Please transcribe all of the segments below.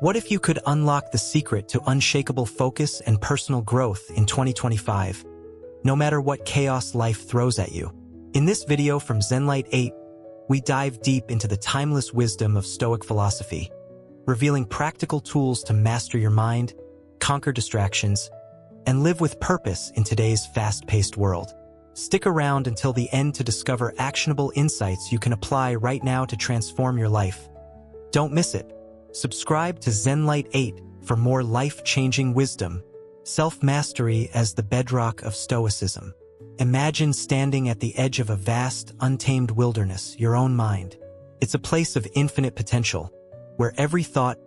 What if you could unlock the secret to unshakable focus and personal growth in 2025, no matter what chaos life throws at you? In this video from ZenLight 8, we dive deep into the timeless wisdom of Stoic philosophy, revealing practical tools to master your mind, conquer distractions, and live with purpose in today's fast-paced world. Stick around until the end to discover actionable insights you can apply right now to transform your life. Don't miss it. Subscribe to ZenLight 8 for more life-changing wisdom. Self-mastery as the bedrock of Stoicism. Imagine standing at the edge of a vast, untamed wilderness, your own mind. It's a place of infinite potential, where every thought,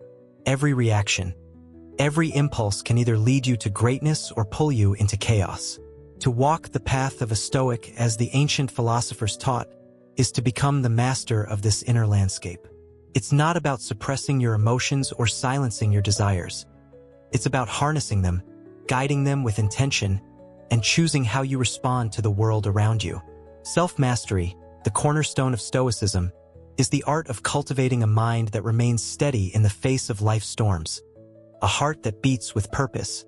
every reaction, every impulse can either lead you to greatness or pull you into chaos. To walk the path of a Stoic, as the ancient philosophers taught, is to become the master of this inner landscape. It's not about suppressing your emotions or silencing your desires. It's about harnessing them, guiding them with intention, and choosing how you respond to the world around you. Self-mastery, the cornerstone of Stoicism, is the art of cultivating a mind that remains steady in the face of life's storms, a heart that beats with purpose,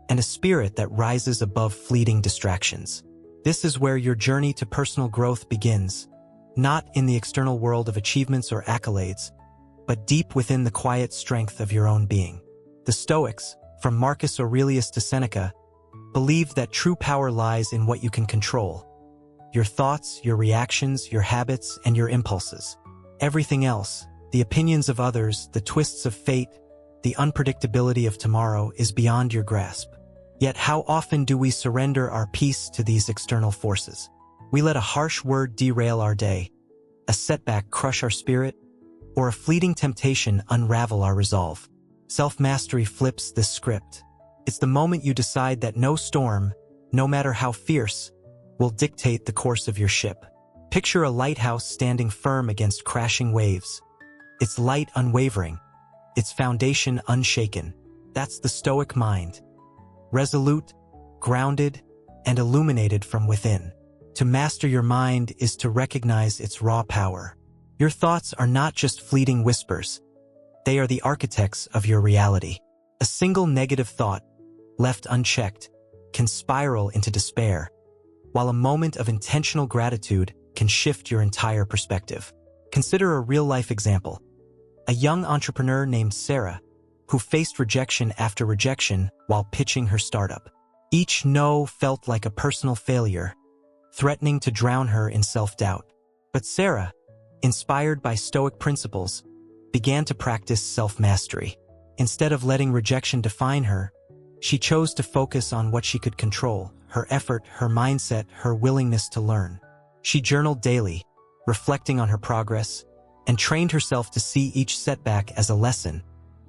and a spirit that rises above fleeting distractions. This is where your journey to personal growth begins, not in the external world of achievements or accolades, but deep within the quiet strength of your own being. The Stoics, from Marcus Aurelius to Seneca, believed that true power lies in what you can control: your thoughts, your reactions, your habits, and your impulses. Everything else, the opinions of others, the twists of fate, the unpredictability of tomorrow, is beyond your grasp. Yet how often do we surrender our peace to these external forces? We let a harsh word derail our day, a setback crush our spirit, or a fleeting temptation unravel our resolve. Self-mastery flips this script. It's the moment you decide that no storm, no matter how fierce, will dictate the course of your ship. Picture a lighthouse standing firm against crashing waves, its light unwavering, its foundation unshaken. That's the Stoic mind. Resolute, grounded, and illuminated from within. To master your mind is to recognize its raw power. Your thoughts are not just fleeting whispers. They are the architects of your reality. A single negative thought, left unchecked, can spiral into despair, while a moment of intentional gratitude can shift your entire perspective. Consider a real-life example. A young entrepreneur named Sarah, who faced rejection after rejection while pitching her startup. Each no felt like a personal failure, threatening to drown her in self-doubt. But Sarah, inspired by Stoic principles, began to practice self-mastery. Instead of letting rejection define her, she chose to focus on what she could control: her effort, her mindset, her willingness to learn. She journaled daily, reflecting on her progress, and trained herself to see each setback as a lesson,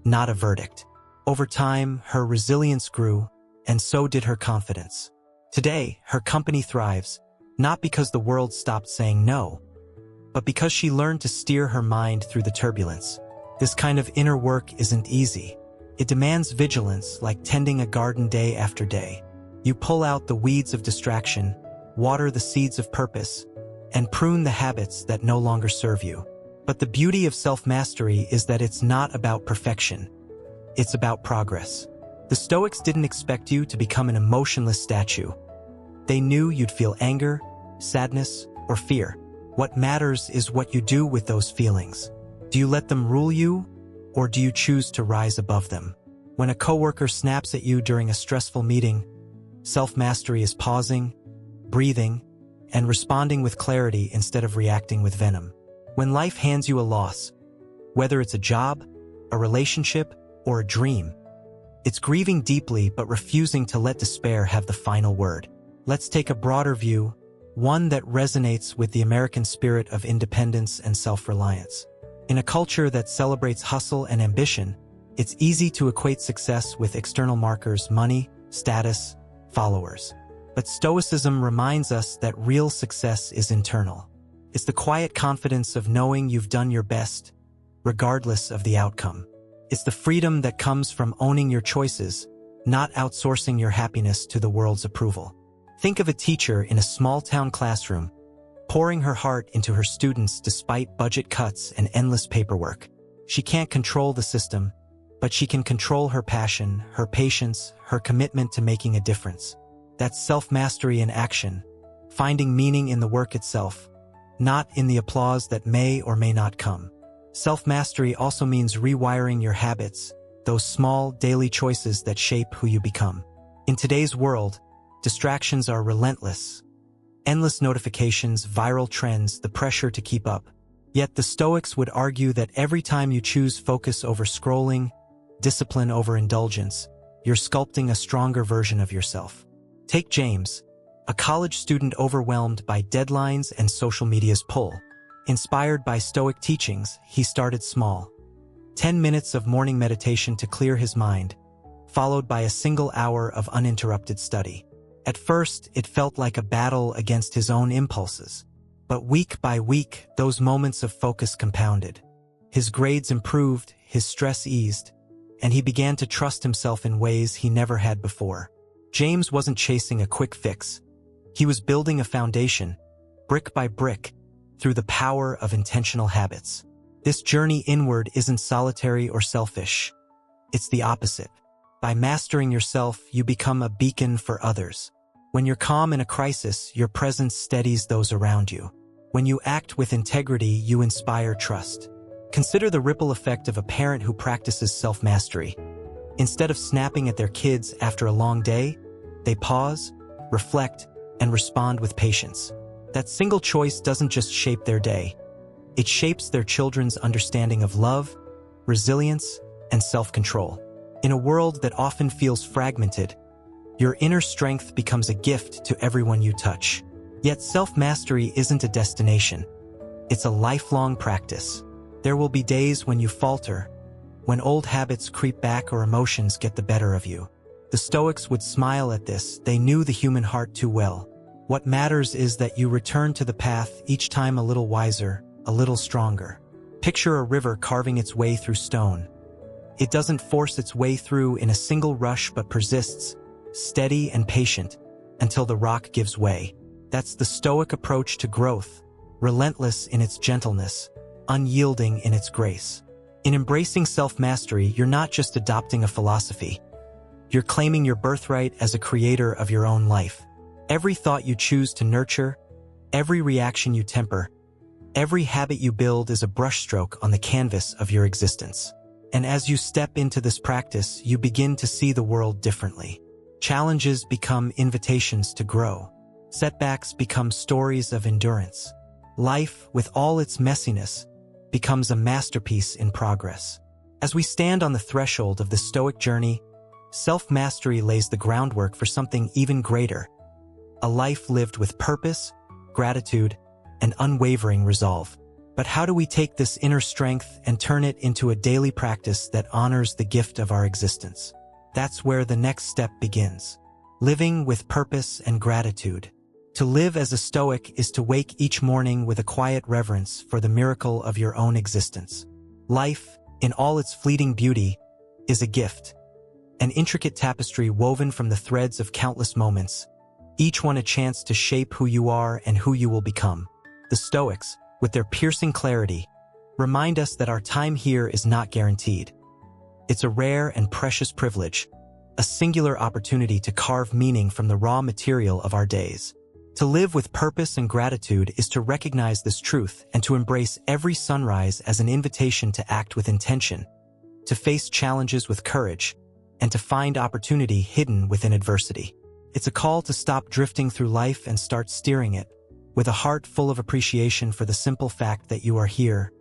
not a verdict. Over time, her resilience grew, and so did her confidence. Today, her company thrives, not because the world stopped saying no, but because she learned to steer her mind through the turbulence. This kind of inner work isn't easy. It demands vigilance, like tending a garden day after day. You pull out the weeds of distraction, water the seeds of purpose, and prune the habits that no longer serve you. But the beauty of self-mastery is that it's not about perfection. It's about progress. The Stoics didn't expect you to become an emotionless statue. They knew you'd feel anger, sadness, or fear. What matters is what you do with those feelings. Do you let them rule you, or do you choose to rise above them? When a coworker snaps at you during a stressful meeting, self-mastery is pausing, breathing, and responding with clarity instead of reacting with venom. When life hands you a loss, whether it's a job, a relationship, or a dream, it's grieving deeply but refusing to let despair have the final word. Let's take a broader view, one that resonates with the American spirit of independence and self-reliance. In a culture that celebrates hustle and ambition, it's easy to equate success with external markers: money, status, followers. But Stoicism reminds us that real success is internal. It's the quiet confidence of knowing you've done your best, regardless of the outcome. It's the freedom that comes from owning your choices, not outsourcing your happiness to the world's approval. Think of a teacher in a small-town classroom, pouring her heart into her students despite budget cuts and endless paperwork. She can't control the system, but she can control her passion, her patience, her commitment to making a difference. That's self-mastery in action, finding meaning in the work itself, not in the applause that may or may not come. Self-mastery also means rewiring your habits, those small, daily choices that shape who you become. In today's world, distractions are relentless. Endless notifications, viral trends, the pressure to keep up. Yet the Stoics would argue that every time you choose focus over scrolling, discipline over indulgence, you're sculpting a stronger version of yourself. Take James, a college student overwhelmed by deadlines and social media's pull. Inspired by Stoic teachings, he started small. 10 minutes of morning meditation to clear his mind, followed by a single hour of uninterrupted study. At first, it felt like a battle against his own impulses. But week by week, those moments of focus compounded. His grades improved, his stress eased, and he began to trust himself in ways he never had before. James wasn't chasing a quick fix. He was building a foundation, brick by brick, through the power of intentional habits. This journey inward isn't solitary or selfish. It's the opposite. By mastering yourself, you become a beacon for others. When you're calm in a crisis, your presence steadies those around you. When you act with integrity, you inspire trust. Consider the ripple effect of a parent who practices self-mastery. Instead of snapping at their kids after a long day, they pause, reflect, and respond with patience. That single choice doesn't just shape their day. It shapes their children's understanding of love, resilience, and self-control. In a world that often feels fragmented, your inner strength becomes a gift to everyone you touch. Yet self-mastery isn't a destination. It's a lifelong practice. There will be days when you falter, when old habits creep back or emotions get the better of you. The Stoics would smile at this. They knew the human heart too well. What matters is that you return to the path each time a little wiser, a little stronger. Picture a river carving its way through stone. It doesn't force its way through in a single rush but persists, steady and patient, until the rock gives way. That's the Stoic approach to growth, relentless in its gentleness, unyielding in its grace. In embracing self-mastery, you're not just adopting a philosophy. You're claiming your birthright as a creator of your own life. Every thought you choose to nurture, every reaction you temper, every habit you build is a brushstroke on the canvas of your existence. And as you step into this practice, you begin to see the world differently. Challenges become invitations to grow. Setbacks become stories of endurance. Life, with all its messiness, becomes a masterpiece in progress. As we stand on the threshold of the Stoic journey, self-mastery lays the groundwork for something even greater. A life lived with purpose, gratitude, and unwavering resolve. But how do we take this inner strength and turn it into a daily practice that honors the gift of our existence? That's where the next step begins. Living with purpose and gratitude. To live as a Stoic is to wake each morning with a quiet reverence for the miracle of your own existence. Life, in all its fleeting beauty, is a gift. An intricate tapestry woven from the threads of countless moments, each one a chance to shape who you are and who you will become. The Stoics, with their piercing clarity, remind us that our time here is not guaranteed. It's a rare and precious privilege, a singular opportunity to carve meaning from the raw material of our days. To live with purpose and gratitude is to recognize this truth and to embrace every sunrise as an invitation to act with intention, to face challenges with courage, and to find opportunity hidden within adversity. It's a call to stop drifting through life and start steering it, with a heart full of appreciation for the simple fact that you are here,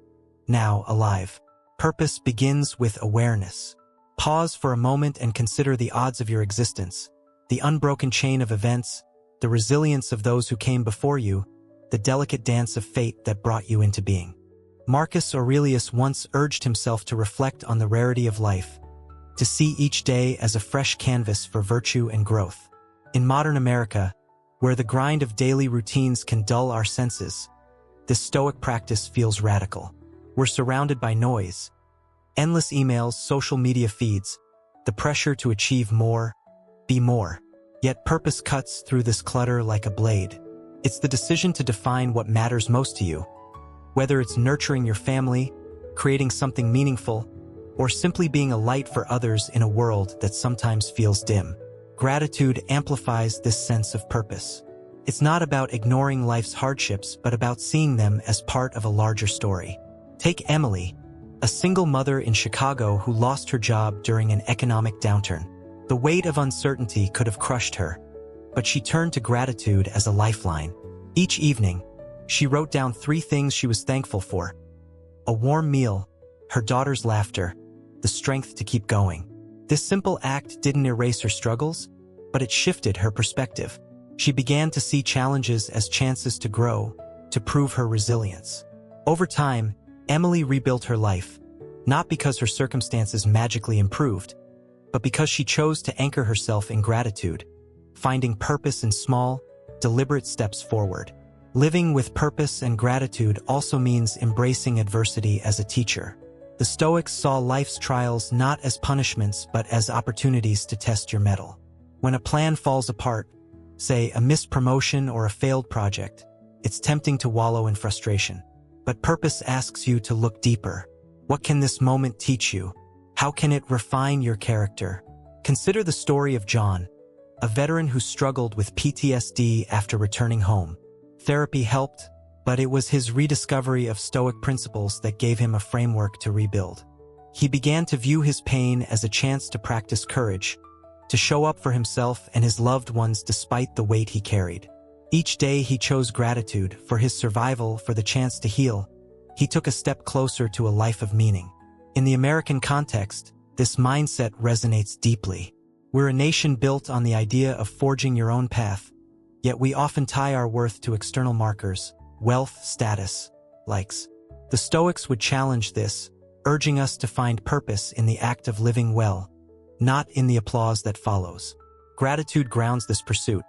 now alive. Purpose begins with awareness. Pause for a moment and consider the odds of your existence, the unbroken chain of events, the resilience of those who came before you, the delicate dance of fate that brought you into being. Marcus Aurelius once urged himself to reflect on the rarity of life, to see each day as a fresh canvas for virtue and growth. In modern America, where the grind of daily routines can dull our senses, this Stoic practice feels radical. We're surrounded by noise, endless emails, social media feeds, the pressure to achieve more, be more. Yet purpose cuts through this clutter like a blade. It's the decision to define what matters most to you. Whether it's nurturing your family, creating something meaningful, or simply being a light for others in a world that sometimes feels dim. Gratitude amplifies this sense of purpose. It's not about ignoring life's hardships, but about seeing them as part of a larger story. Take Emily, a single mother in Chicago who lost her job during an economic downturn. The weight of uncertainty could have crushed her, but she turned to gratitude as a lifeline. Each evening, she wrote down 3 things she was thankful for: a warm meal, her daughter's laughter, the strength to keep going. This simple act didn't erase her struggles, but it shifted her perspective. She began to see challenges as chances to grow, to prove her resilience. Over time, Emily rebuilt her life, not because her circumstances magically improved, but because she chose to anchor herself in gratitude, finding purpose in small, deliberate steps forward. Living with purpose and gratitude also means embracing adversity as a teacher. The Stoics saw life's trials not as punishments but as opportunities to test your mettle. When a plan falls apart, say a missed promotion or a failed project, it's tempting to wallow in frustration. But purpose asks you to look deeper. What can this moment teach you? How can it refine your character? Consider the story of John, a veteran who struggled with PTSD after returning home. Therapy helped, but it was his rediscovery of Stoic principles that gave him a framework to rebuild. He began to view his pain as a chance to practice courage, to show up for himself and his loved ones despite the weight he carried. Each day he chose gratitude for his survival, for the chance to heal. He took a step closer to a life of meaning. In the American context, this mindset resonates deeply. We're a nation built on the idea of forging your own path, yet we often tie our worth to external markers: wealth, status, likes. The Stoics would challenge this, urging us to find purpose in the act of living well, not in the applause that follows. Gratitude grounds this pursuit,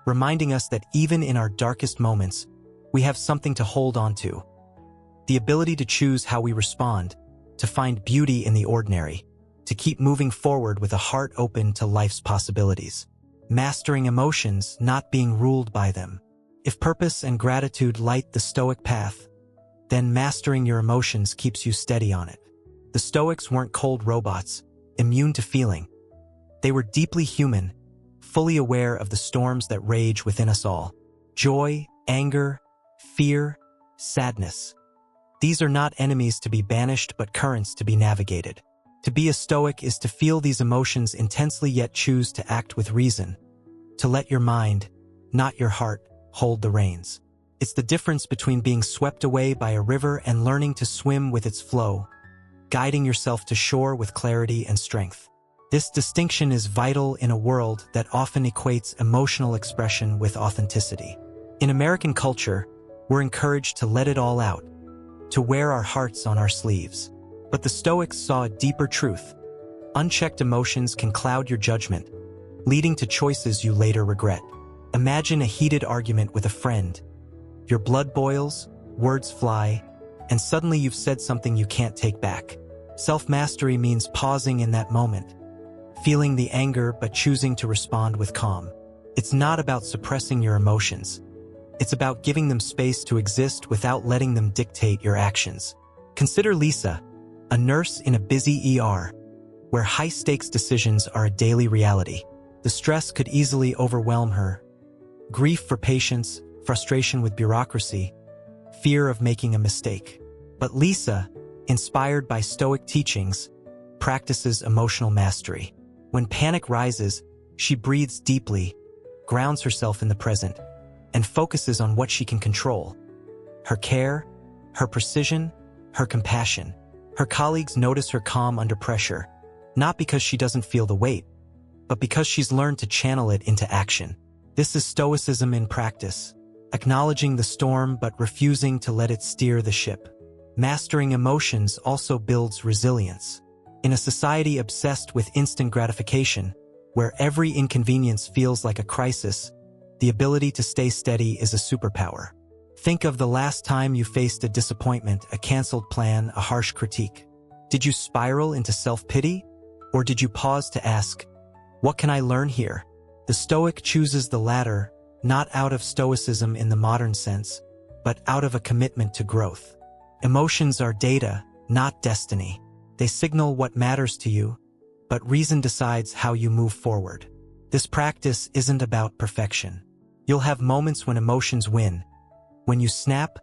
reminding us that even in our darkest moments, we have something to hold on to. The ability to choose how we respond, to find beauty in the ordinary, to keep moving forward with a heart open to life's possibilities. Mastering emotions, not being ruled by them. If purpose and gratitude light the Stoic path, then mastering your emotions keeps you steady on it. The Stoics weren't cold robots, immune to feeling. They were deeply human, fully aware of the storms that rage within us all. Joy, anger, fear, sadness. These are not enemies to be banished but currents to be navigated. To be a Stoic is to feel these emotions intensely yet choose to act with reason. To let your mind, not your heart, hold the reins. It's the difference between being swept away by a river and learning to swim with its flow, guiding yourself to shore with clarity and strength. This distinction is vital in a world that often equates emotional expression with authenticity. In American culture, we're encouraged to let it all out, to wear our hearts on our sleeves. But the Stoics saw a deeper truth. Unchecked emotions can cloud your judgment, leading to choices you later regret. Imagine a heated argument with a friend. Your blood boils, words fly, and suddenly you've said something you can't take back. Self-mastery means pausing in that moment, feeling the anger but choosing to respond with calm. It's not about suppressing your emotions. It's about giving them space to exist without letting them dictate your actions. Consider Lisa, a nurse in a busy ER, where high-stakes decisions are a daily reality. The stress could easily overwhelm her. Grief for patients, frustration with bureaucracy, fear of making a mistake. But Lisa, inspired by Stoic teachings, practices emotional mastery. When panic rises, she breathes deeply, grounds herself in the present, and focuses on what she can control. Her care, her precision, her compassion. Her colleagues notice her calm under pressure, not because she doesn't feel the weight, but because she's learned to channel it into action. This is Stoicism in practice, acknowledging the storm but refusing to let it steer the ship. Mastering emotions also builds resilience. In a society obsessed with instant gratification, where every inconvenience feels like a crisis, the ability to stay steady is a superpower. Think of the last time you faced a disappointment, a canceled plan, a harsh critique. Did you spiral into self-pity? Or did you pause to ask, what can I learn here? The Stoic chooses the latter, not out of Stoicism in the modern sense, but out of a commitment to growth. Emotions are data, not destiny. They signal what matters to you, but reason decides how you move forward. This practice isn't about perfection. You'll have moments when emotions win, when you snap,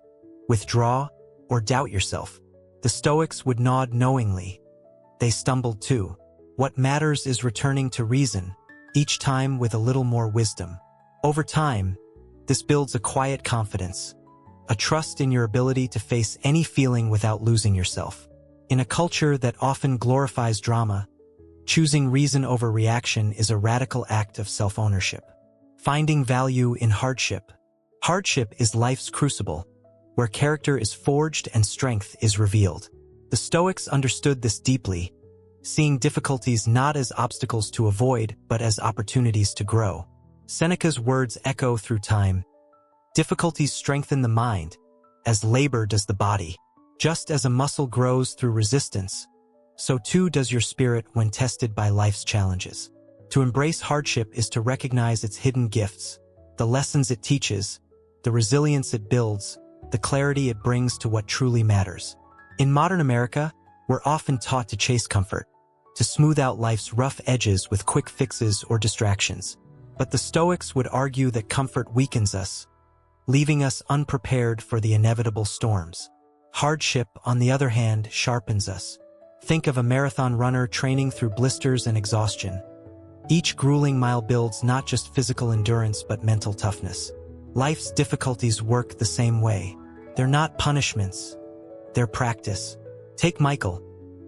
withdraw, or doubt yourself. The Stoics would nod knowingly. They stumbled too. What matters is returning to reason, each time with a little more wisdom. Over time, this builds a quiet confidence, a trust in your ability to face any feeling without losing yourself. In a culture that often glorifies drama, choosing reason over reaction is a radical act of self-ownership. Finding value in hardship. Hardship is life's crucible, where character is forged and strength is revealed. The Stoics understood this deeply, seeing difficulties not as obstacles to avoid, but as opportunities to grow. Seneca's words echo through time. Difficulties strengthen the mind, as labor does the body. Just as a muscle grows through resistance, so too does your spirit when tested by life's challenges. To embrace hardship is to recognize its hidden gifts, the lessons it teaches, the resilience it builds, the clarity it brings to what truly matters. In modern America, we're often taught to chase comfort, to smooth out life's rough edges with quick fixes or distractions. But the Stoics would argue that comfort weakens us, leaving us unprepared for the inevitable storms. Hardship, on the other hand, sharpens us. Think of a marathon runner training through blisters and exhaustion. Each grueling mile builds not just physical endurance but mental toughness. Life's difficulties work the same way. They're not punishments, they're practice. Take Michael,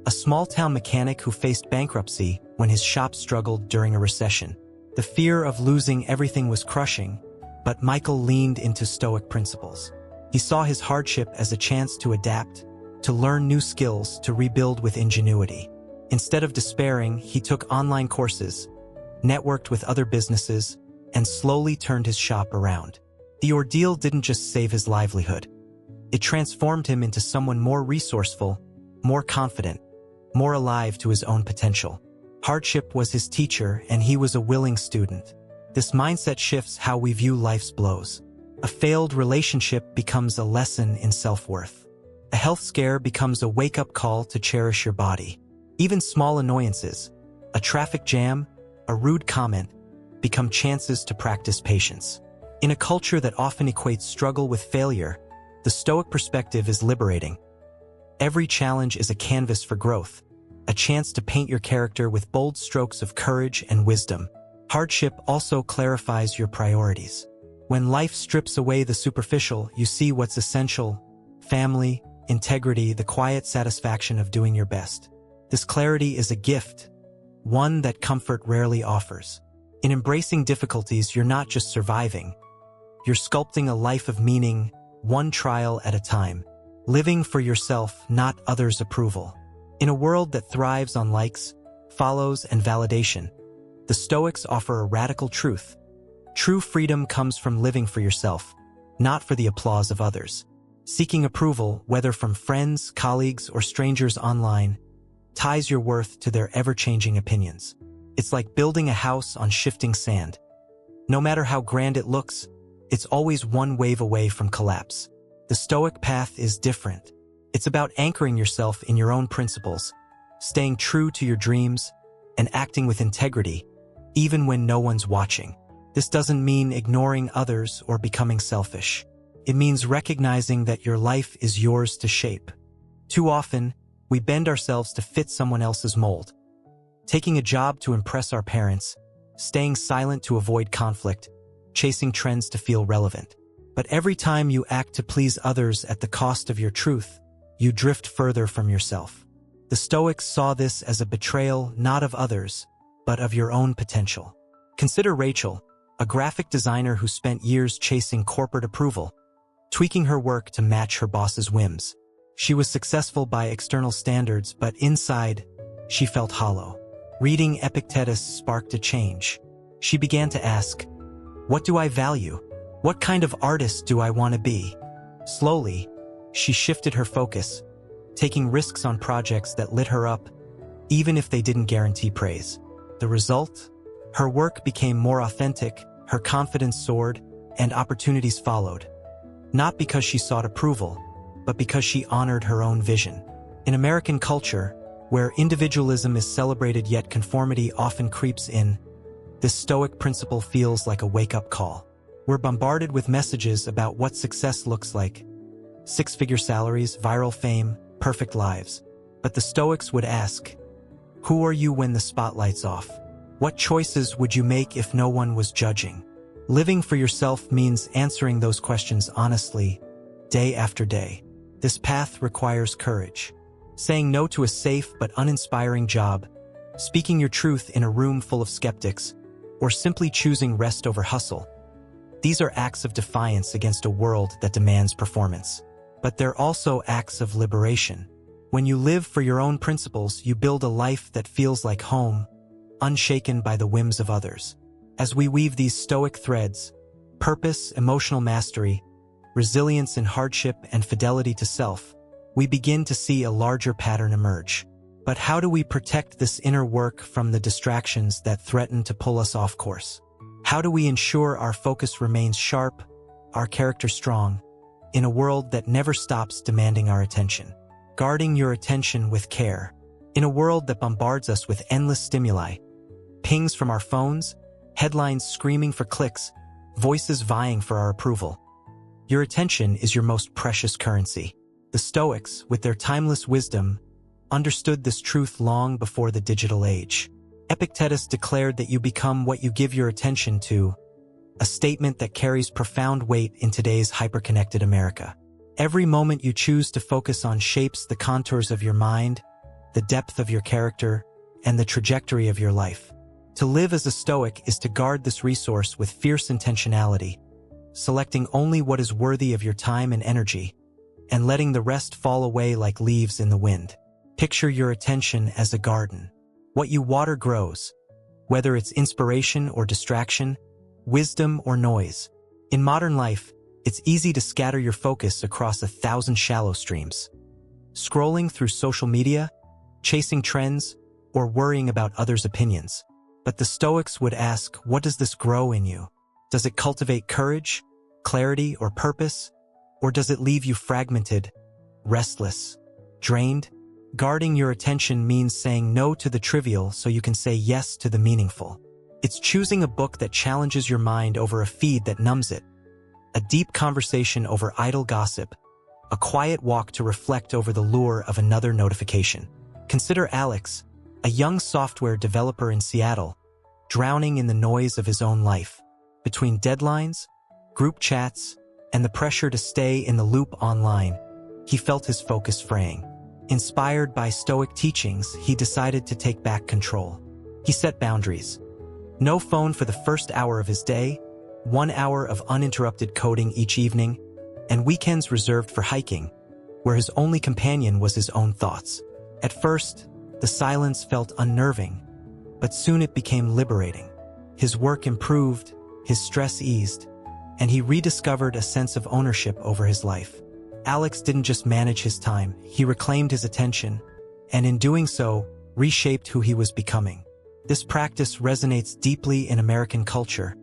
a small-town mechanic who faced bankruptcy when his shop struggled during a recession. The fear of losing everything was crushing, but Michael leaned into Stoic principles. He saw his hardship as a chance to adapt, to learn new skills, to rebuild with ingenuity. Instead of despairing, he took online courses, networked with other businesses, and slowly turned his shop around. The ordeal didn't just save his livelihood. It transformed him into someone more resourceful, more confident, more alive to his own potential. Hardship was his teacher, and he was a willing student. This mindset shifts how we view life's blows. A failed relationship becomes a lesson in self-worth. A health scare becomes a wake-up call to cherish your body. Even small annoyances, a traffic jam, a rude comment, become chances to practice patience. In a culture that often equates struggle with failure, the Stoic perspective is liberating. Every challenge is a canvas for growth, a chance to paint your character with bold strokes of courage and wisdom. Hardship also clarifies your priorities. When life strips away the superficial, you see what's essential: family, integrity, the quiet satisfaction of doing your best. This clarity is a gift, one that comfort rarely offers. In embracing difficulties, you're not just surviving. You're sculpting a life of meaning, one trial at a time. Living for yourself, not others' approval. In a world that thrives on likes, follows, and validation, the Stoics offer a radical truth. True freedom comes from living for yourself, not for the applause of others. Seeking approval, whether from friends, colleagues, or strangers online, ties your worth to their ever-changing opinions. It's like building a house on shifting sand. No matter how grand it looks, it's always one wave away from collapse. The Stoic path is different. It's about anchoring yourself in your own principles, staying true to your dreams, and acting with integrity, even when no one's watching. This doesn't mean ignoring others or becoming selfish. It means recognizing that your life is yours to shape. Too often, we bend ourselves to fit someone else's mold. Taking a job to impress our parents, staying silent to avoid conflict, chasing trends to feel relevant. But every time you act to please others at the cost of your truth, you drift further from yourself. The Stoics saw this as a betrayal not of others, but of your own potential. Consider Rachel, a graphic designer who spent years chasing corporate approval, tweaking her work to match her boss's whims. She was successful by external standards, but inside, she felt hollow. Reading Epictetus sparked a change. She began to ask, what do I value? What kind of artist do I want to be? Slowly, she shifted her focus, taking risks on projects that lit her up, even if they didn't guarantee praise. The result? Her work became more authentic, her confidence soared, and opportunities followed. Not because she sought approval, but because she honored her own vision. In American culture, Where individualism is celebrated yet conformity often creeps in, this Stoic principle feels like a wake-up call. We're bombarded with messages about what success looks like: six-figure salaries, viral fame, perfect lives. But the Stoics would ask, who are you when the spotlight's off? What choices would you make if no one was judging? Living for yourself means answering those questions honestly, day after day. This path requires courage. Saying no to a safe but uninspiring job, speaking your truth in a room full of skeptics, or simply choosing rest over hustle. These are acts of defiance against a world that demands performance. But they're also acts of liberation. When you live for your own principles, you build a life that feels like home, unshaken by the whims of others. As we weave these Stoic threads, purpose, emotional mastery, resilience in hardship, and fidelity to self, we begin to see a larger pattern emerge. But how do we protect this inner work from the distractions that threaten to pull us off course? How do we ensure our focus remains sharp, our character strong, in a world that never stops demanding our attention? Guarding your attention with care. In a world that bombards us with endless stimuli, pings from our phones, headlines screaming for clicks, voices vying for our approval, your attention is your most precious currency. The Stoics, with their timeless wisdom, understood this truth long before the digital age. Epictetus declared that you become what you give your attention to, a statement that carries profound weight in today's hyper-connected America. Every moment you choose to focus on shapes the contours of your mind, the depth of your character, and the trajectory of your life. To live as a Stoic is to guard this resource with fierce intentionality, selecting only what is worthy of your time and energy, and letting the rest fall away like leaves in the wind. Picture your attention as a garden. What you water grows, whether it's inspiration or distraction, wisdom or noise. In modern life, it's easy to scatter your focus across 1,000 shallow streams. Scrolling through social media, chasing trends, or worrying about others' opinions. But the Stoics would ask, what does this grow in you? Does it cultivate courage, clarity, or purpose? Or does it leave you fragmented, restless, drained? Guarding your attention means saying no to the trivial so you can say yes to the meaningful. It's choosing a book that challenges your mind over a feed that numbs it, a deep conversation over idle gossip, a quiet walk to reflect over the lure of another notification. Consider Alex, a young software developer in Seattle, drowning in the noise of his own life. Between deadlines, group chats, and the pressure to stay in the loop online, he felt his focus fraying. Inspired by Stoic teachings, he decided to take back control. He set boundaries. No phone for the first hour of his day, 1 hour of uninterrupted coding each evening, and weekends reserved for hiking, where his only companion was his own thoughts. At first, the silence felt unnerving, but soon it became liberating. His work improved, his stress eased, and he rediscovered a sense of ownership over his life. Alex didn't just manage his time, he reclaimed his attention, and in doing so, reshaped who he was becoming. This practice resonates deeply in American culture,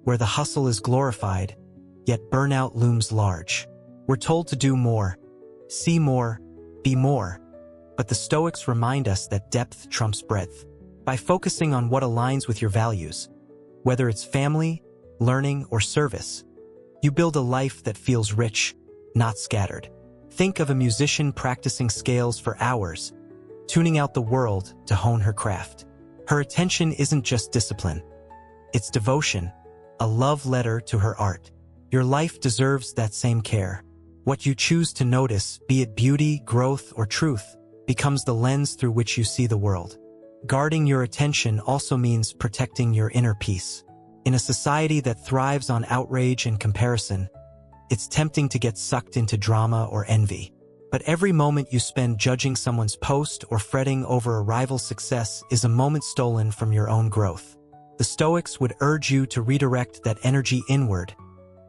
where the hustle is glorified, yet burnout looms large. We're told to do more, see more, be more, but the Stoics remind us that depth trumps breadth. By focusing on what aligns with your values, whether it's family, learning, or service, you build a life that feels rich, not scattered. Think of a musician practicing scales for hours, tuning out the world to hone her craft. Her attention isn't just discipline, it's devotion, a love letter to her art. Your life deserves that same care. What you choose to notice, be it beauty, growth, or truth, becomes the lens through which you see the world. Guarding your attention also means protecting your inner peace. In a society that thrives on outrage and comparison, it's tempting to get sucked into drama or envy. But every moment you spend judging someone's post or fretting over a rival's success is a moment stolen from your own growth. The Stoics would urge you to redirect that energy inward,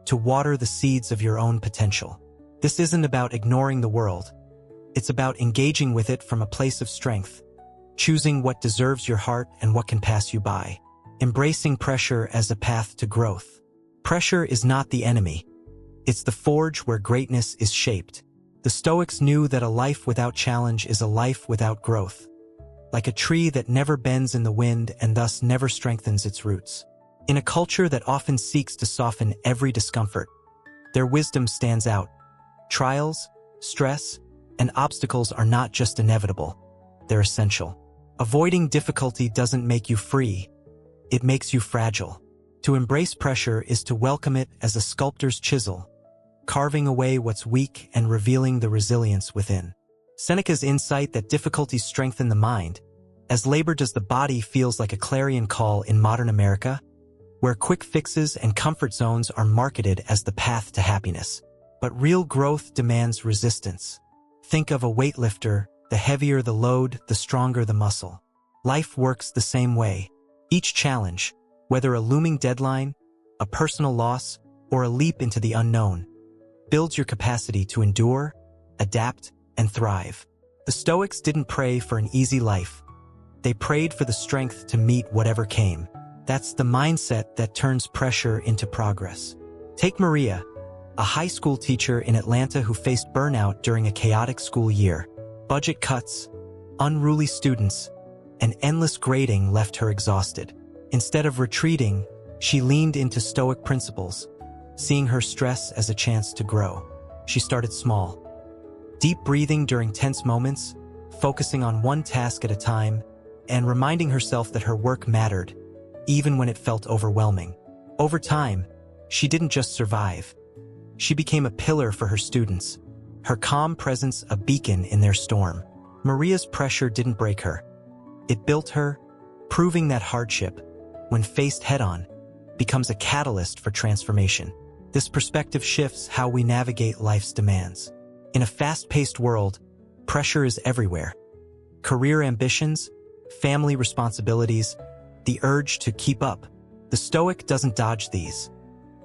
to water the seeds of your own potential. This isn't about ignoring the world. It's about engaging with it from a place of strength, choosing what deserves your heart and what can pass you by. Embracing pressure as a path to growth. Pressure is not the enemy. It's the forge where greatness is shaped. The Stoics knew that a life without challenge is a life without growth. like a tree that never bends in the wind and thus never strengthens its roots. In a culture that often seeks to soften every discomfort, their wisdom stands out. Trials, stress, and obstacles are not just inevitable, they're essential. Avoiding difficulty doesn't make you free, it makes you fragile. To embrace pressure is to welcome it as a sculptor's chisel, carving away what's weak and revealing the resilience within. Seneca's insight that difficulties strengthen the mind, as labor does the body, feels like a clarion call in modern America, where quick fixes and comfort zones are marketed as the path to happiness. But real growth demands resistance. Think of a weightlifter: the heavier the load, the stronger the muscle. Life works the same way. Each challenge, whether a looming deadline, a personal loss, or a leap into the unknown, builds your capacity to endure, adapt, and thrive. The Stoics didn't pray for an easy life. They prayed for the strength to meet whatever came. That's the mindset that turns pressure into progress. Take Maria, a high school teacher in Atlanta who faced burnout during a chaotic school year. Budget cuts, unruly students, and endless grading left her exhausted. Instead of retreating, she leaned into Stoic principles, seeing her stress as a chance to grow. She started small. Deep breathing during tense moments, focusing on one task at a time, and reminding herself that her work mattered, even when it felt overwhelming. Over time, she didn't just survive. She became a pillar for her students, her calm presence a beacon in their storm. Maria's pressure didn't break her. It built her, proving that hardship, when faced head-on, becomes a catalyst for transformation. This perspective shifts how we navigate life's demands. In a fast-paced world, pressure is everywhere. Career ambitions, family responsibilities, the urge to keep up. The Stoic doesn't dodge these.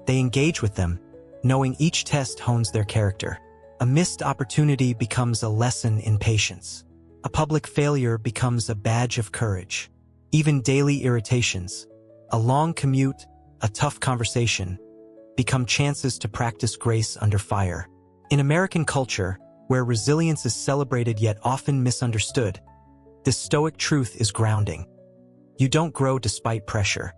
They engage with them, knowing each test hones their character. A missed opportunity becomes a lesson in patience. A public failure becomes a badge of courage. Even daily irritations, a long commute, a tough conversation, become chances to practice grace under fire. In American culture, where resilience is celebrated yet often misunderstood, this Stoic truth is grounding. You don't grow despite pressure.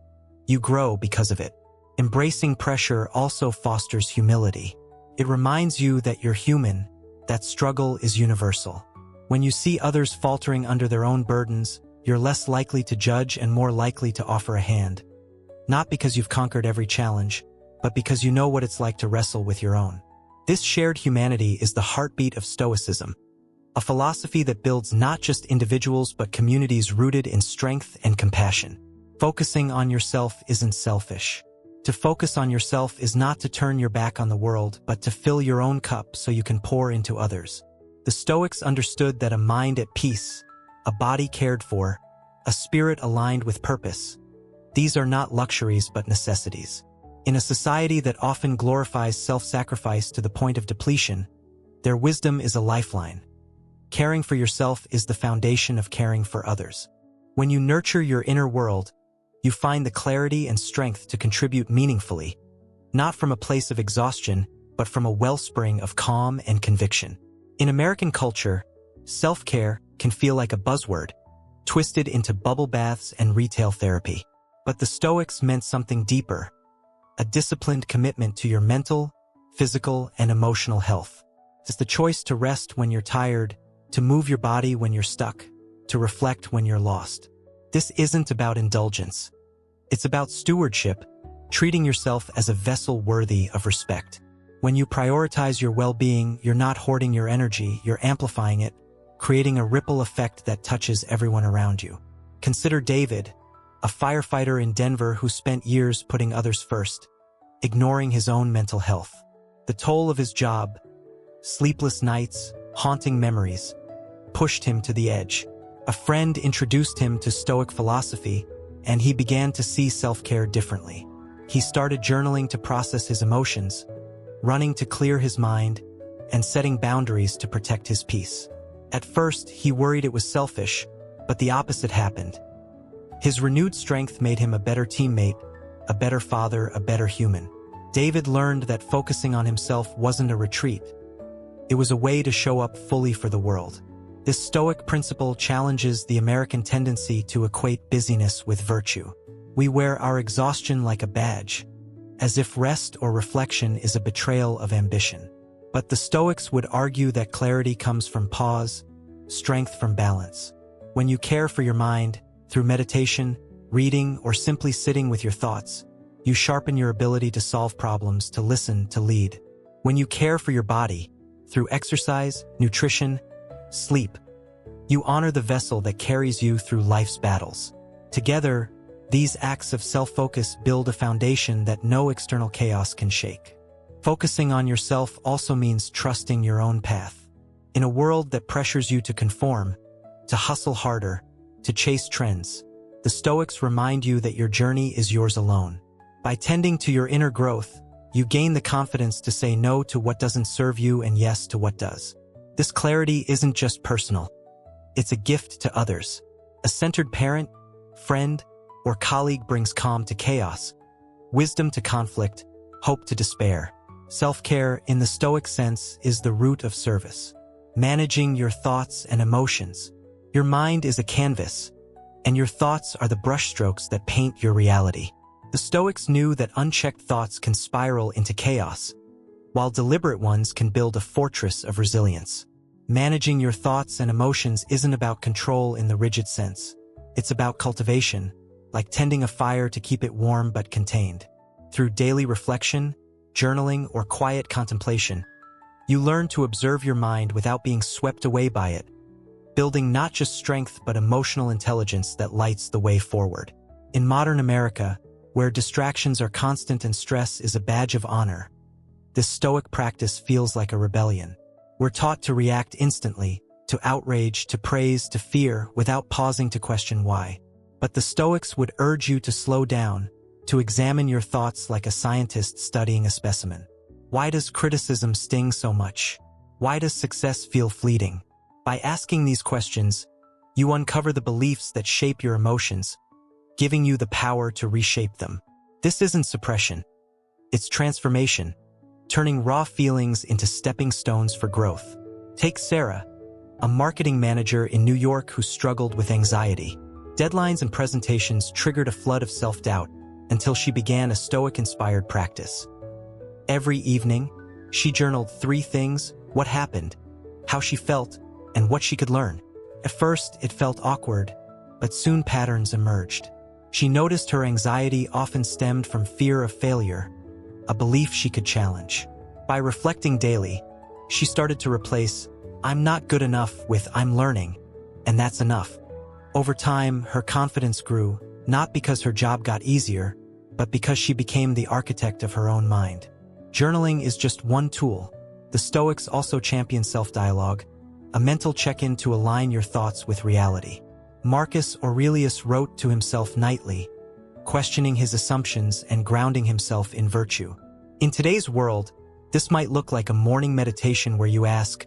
You grow because of it. Embracing pressure also fosters humility. It reminds you that you're human, that struggle is universal. When you see others faltering under their own burdens, you're less likely to judge and more likely to offer a hand. Not because you've conquered every challenge, but because you know what it's like to wrestle with your own. This shared humanity is the heartbeat of Stoicism, a philosophy that builds not just individuals but communities rooted in strength and compassion. Focusing on yourself isn't selfish. To focus on yourself is not to turn your back on the world, but to fill your own cup so you can pour into others. The Stoics understood that a mind at peace, a body cared for, a spirit aligned with purpose, these are not luxuries but necessities. In a society that often glorifies self-sacrifice to the point of depletion, their wisdom is a lifeline. Caring for yourself is the foundation of caring for others. When you nurture your inner world, you find the clarity and strength to contribute meaningfully, not from a place of exhaustion, but from a wellspring of calm and conviction. In American culture, self-care can feel like a buzzword, twisted into bubble baths and retail therapy. But the Stoics meant something deeper, a disciplined commitment to your mental, physical, and emotional health. It's the choice to rest when you're tired, to move your body when you're stuck, to reflect when you're lost. This isn't about indulgence. It's about stewardship, treating yourself as a vessel worthy of respect. When you prioritize your well-being, you're not hoarding your energy, you're amplifying it, creating a ripple effect that touches everyone around you. Consider David, a firefighter in Denver who spent years putting others first, ignoring his own mental health. The toll of his job, sleepless nights, haunting memories, pushed him to the edge. A friend introduced him to Stoic philosophy, and he began to see self-care differently. He started journaling to process his emotions, running to clear his mind, and setting boundaries to protect his peace. At first, he worried it was selfish, but the opposite happened. His renewed strength made him a better teammate, a better father, a better human. David learned that focusing on himself wasn't a retreat. It was a way to show up fully for the world. This Stoic principle challenges the American tendency to equate busyness with virtue. We wear our exhaustion like a badge, as if rest or reflection is a betrayal of ambition. But the Stoics would argue that clarity comes from pause, strength from balance. When you care for your mind, through meditation, reading, or simply sitting with your thoughts, you sharpen your ability to solve problems, to listen, to lead. When you care for your body, through exercise, nutrition, sleep, you honor the vessel that carries you through life's battles. Together, these acts of self-focus build a foundation that no external chaos can shake. Focusing on yourself also means trusting your own path. In a world that pressures you to conform, to hustle harder, to chase trends, the Stoics remind you that your journey is yours alone. By tending to your inner growth, you gain the confidence to say no to what doesn't serve you and yes to what does. This clarity isn't just personal. It's a gift to others. A centered parent, friend, or colleague brings calm to chaos, wisdom to conflict, hope to despair. Self-care, in the Stoic sense, is the root of service. Managing your thoughts and emotions. Your mind is a canvas, and your thoughts are the brushstrokes that paint your reality. The Stoics knew that unchecked thoughts can spiral into chaos, while deliberate ones can build a fortress of resilience. Managing your thoughts and emotions isn't about control in the rigid sense. It's about cultivation, like tending a fire to keep it warm but contained. Through daily reflection, journaling, or quiet contemplation, you learn to observe your mind without being swept away by it, building not just strength but emotional intelligence that lights the way forward. In modern America, where distractions are constant and stress is a badge of honor, this Stoic practice feels like a rebellion. We're taught to react instantly, to outrage, to praise, to fear, without pausing to question why. But the Stoics would urge you to slow down, to examine your thoughts like a scientist studying a specimen. Why does criticism sting so much? Why does success feel fleeting? By asking these questions, you uncover the beliefs that shape your emotions, giving you the power to reshape them. This isn't suppression. It's transformation, turning raw feelings into stepping stones for growth. Take Sarah, a marketing manager in New York who struggled with anxiety. Deadlines and presentations triggered a flood of self-doubt until she began a Stoic-inspired practice. Every evening, she journaled 3 things: what happened, how she felt, and what she could learn. At first, it felt awkward, but soon patterns emerged. She noticed her anxiety often stemmed from fear of failure, a belief she could challenge. By reflecting daily, she started to replace "I'm not good enough" with "I'm learning, and that's enough." Over time, her confidence grew, not because her job got easier, but because she became the architect of her own mind. Journaling is just one tool. The Stoics also champion self-dialogue, a mental check-in to align your thoughts with reality. Marcus Aurelius wrote to himself nightly, questioning his assumptions and grounding himself in virtue. In today's world, this might look like a morning meditation where you ask,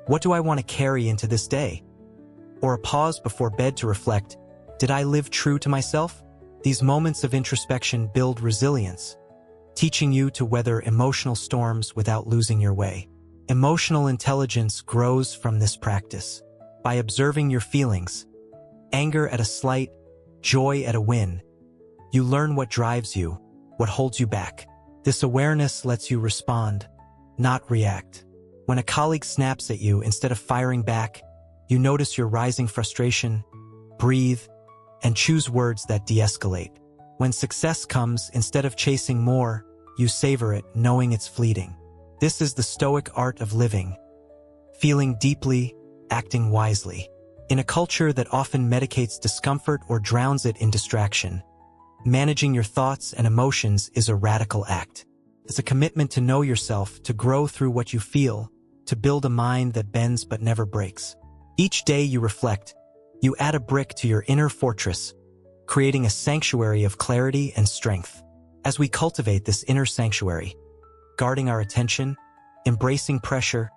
"What do I want to carry into this day?" Or a pause before bed to reflect, "Did I live true to myself?" These moments of introspection build resilience, teaching you to weather emotional storms without losing your way. Emotional intelligence grows from this practice. By observing your feelings, anger at a slight, joy at a win, you learn what drives you, what holds you back. This awareness lets you respond, not react. When a colleague snaps at you, instead of firing back, you notice your rising frustration, breathe, and choose words that de-escalate. When success comes, instead of chasing more, you savor it, knowing it's fleeting. This is the Stoic art of living, feeling deeply, acting wisely. In a culture that often medicates discomfort or drowns it in distraction, managing your thoughts and emotions is a radical act. It's a commitment to know yourself, to grow through what you feel, to build a mind that bends but never breaks. Each day you reflect, you add a brick to your inner fortress, creating a sanctuary of clarity and strength. As we cultivate this inner sanctuary, guarding our attention, embracing pressure,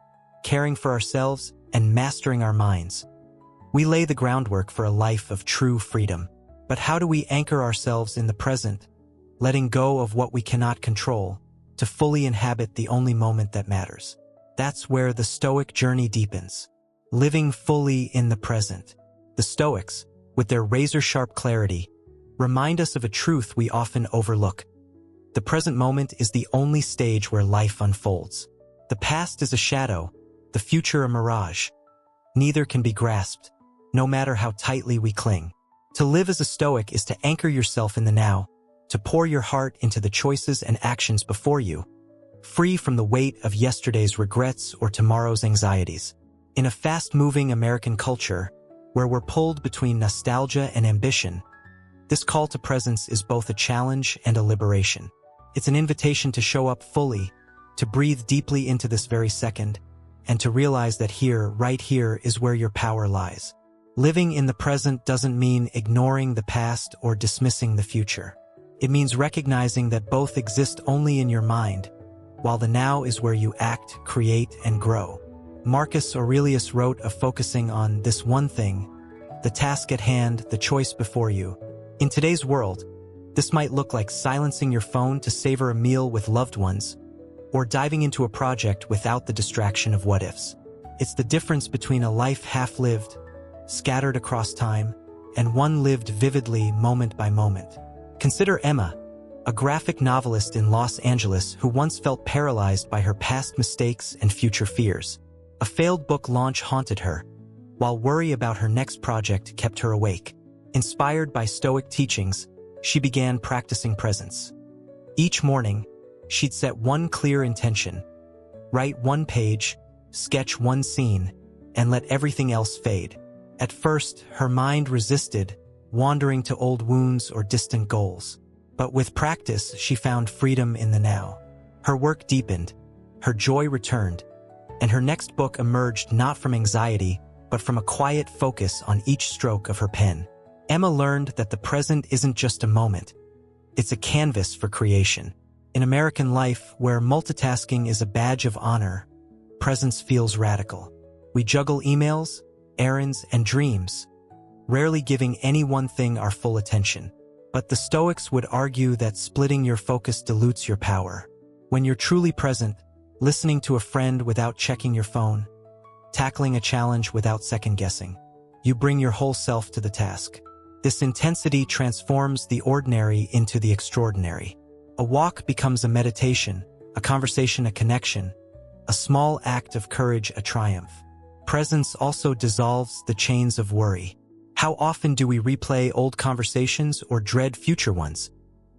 caring for ourselves, and mastering our minds, we lay the groundwork for a life of true freedom. But how do we anchor ourselves in the present, letting go of what we cannot control, to fully inhabit the only moment that matters? That's where the Stoic journey deepens. living fully in the present. The Stoics, with their razor-sharp clarity, remind us of a truth we often overlook. The present moment is the only stage where life unfolds. The past is a shadow, the future a mirage. Neither can be grasped, no matter how tightly we cling. To live as a Stoic is to anchor yourself in the now, to pour your heart into the choices and actions before you, free from the weight of yesterday's regrets or tomorrow's anxieties. In a fast-moving American culture, where we're pulled between nostalgia and ambition, this call to presence is both a challenge and a liberation. It's an invitation to show up fully, to breathe deeply into this very second, and to realize that here, right here, is where your power lies. Living in the present doesn't mean ignoring the past or dismissing the future. It means recognizing that both exist only in your mind, while the now is where you act, create, and grow. Marcus Aurelius wrote of focusing on this one thing, the task at hand, the choice before you. In today's world, this might look like silencing your phone to savor a meal with loved ones, or diving into a project without the distraction of what-ifs. It's the difference between a life half-lived, scattered across time, and one lived vividly moment by moment. Consider Emma, a graphic novelist in Los Angeles who once felt paralyzed by her past mistakes and future fears. A failed book launch haunted her, while worry about her next project kept her awake. Inspired by Stoic teachings, she began practicing presence. Each morning, she'd set one clear intention, write one page, sketch one scene, and let everything else fade. At first, her mind resisted, wandering to old wounds or distant goals. But with practice, she found freedom in the now. Her work deepened, her joy returned, and her next book emerged not from anxiety, but from a quiet focus on each stroke of her pen. Emma learned that the present isn't just a moment. It's a canvas for creation. In American life, where multitasking is a badge of honor, presence feels radical. We juggle emails, errands, and dreams, rarely giving any one thing our full attention. But the Stoics would argue that splitting your focus dilutes your power. When you're truly present, listening to a friend without checking your phone, tackling a challenge without second-guessing, you bring your whole self to the task. This intensity transforms the ordinary into the extraordinary. A walk becomes a meditation, a conversation a connection, a small act of courage a triumph. Presence also dissolves the chains of worry. How often do we replay old conversations or dread future ones,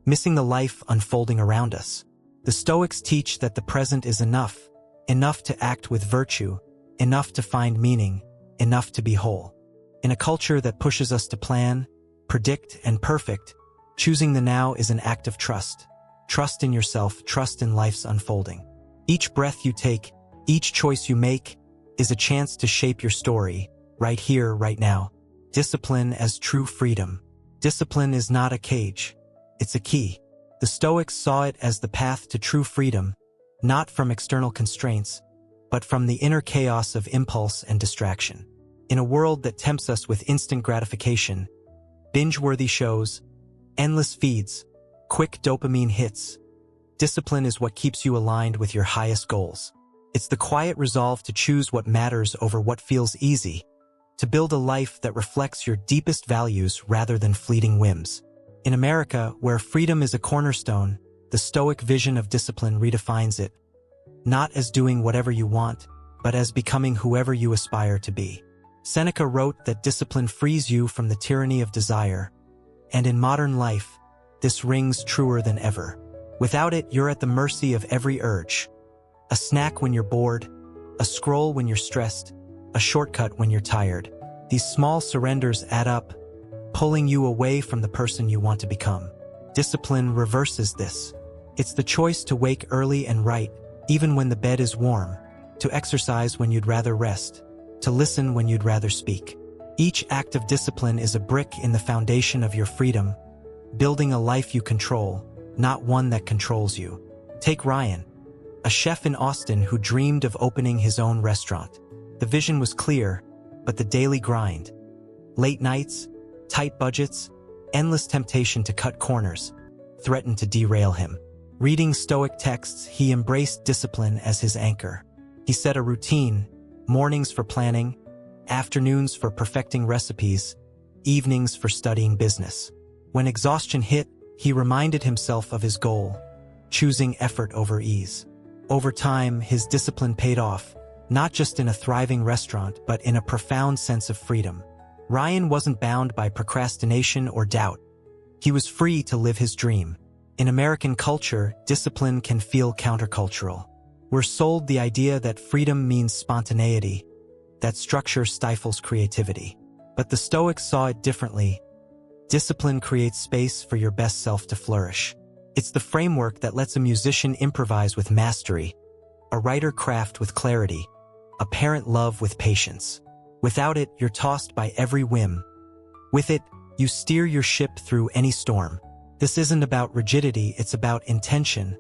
missing the life unfolding around us? The Stoics teach that the present is enough to act with virtue, enough to find meaning, enough to be whole. In a culture that pushes us to plan, predict, and perfect, choosing the now is an act of trust. Trust in yourself, trust in life's unfolding. Each breath you take, each choice you make, is a chance to shape your story, right here, right now. Discipline as true freedom. Discipline is not a cage. It's a key. The Stoics saw it as the path to true freedom, not from external constraints, but from the inner chaos of impulse and distraction. In a world that tempts us with instant gratification, binge-worthy shows, endless feeds, quick dopamine hits, discipline is what keeps you aligned with your highest goals. It's the quiet resolve to choose what matters over what feels easy, to build a life that reflects your deepest values rather than fleeting whims. In America, where freedom is a cornerstone, the Stoic vision of discipline redefines it, not as doing whatever you want, but as becoming whoever you aspire to be. Seneca wrote that discipline frees you from the tyranny of desire, and in modern life, this rings truer than ever. Without it, you're at the mercy of every urge. A snack when you're bored, a scroll when you're stressed, a shortcut when you're tired. These small surrenders add up, pulling you away from the person you want to become. Discipline reverses this. It's the choice to wake early and write, even when the bed is warm, to exercise when you'd rather rest, to listen when you'd rather speak. Each act of discipline is a brick in the foundation of your freedom, building a life you control, not one that controls you. Take Ryan, a chef in Austin who dreamed of opening his own restaurant. The vision was clear, but the daily grind, late nights, tight budgets, endless temptation to cut corners, threatened to derail him. Reading Stoic texts, he embraced discipline as his anchor. He set a routine, mornings for planning, afternoons for perfecting recipes, evenings for studying business. When exhaustion hit, he reminded himself of his goal, choosing effort over ease. Over time, his discipline paid off, not just in a thriving restaurant, but in a profound sense of freedom. Ryan wasn't bound by procrastination or doubt. He was free to live his dream. In American culture, discipline can feel countercultural. We're sold the idea that freedom means spontaneity, that structure stifles creativity. But the Stoics saw it differently. Discipline creates space for your best self to flourish. It's the framework that lets a musician improvise with mastery, a writer craft with clarity, a parent love with patience. Without it, you're tossed by every whim. With it, you steer your ship through any storm. This isn't about rigidity, it's about intention,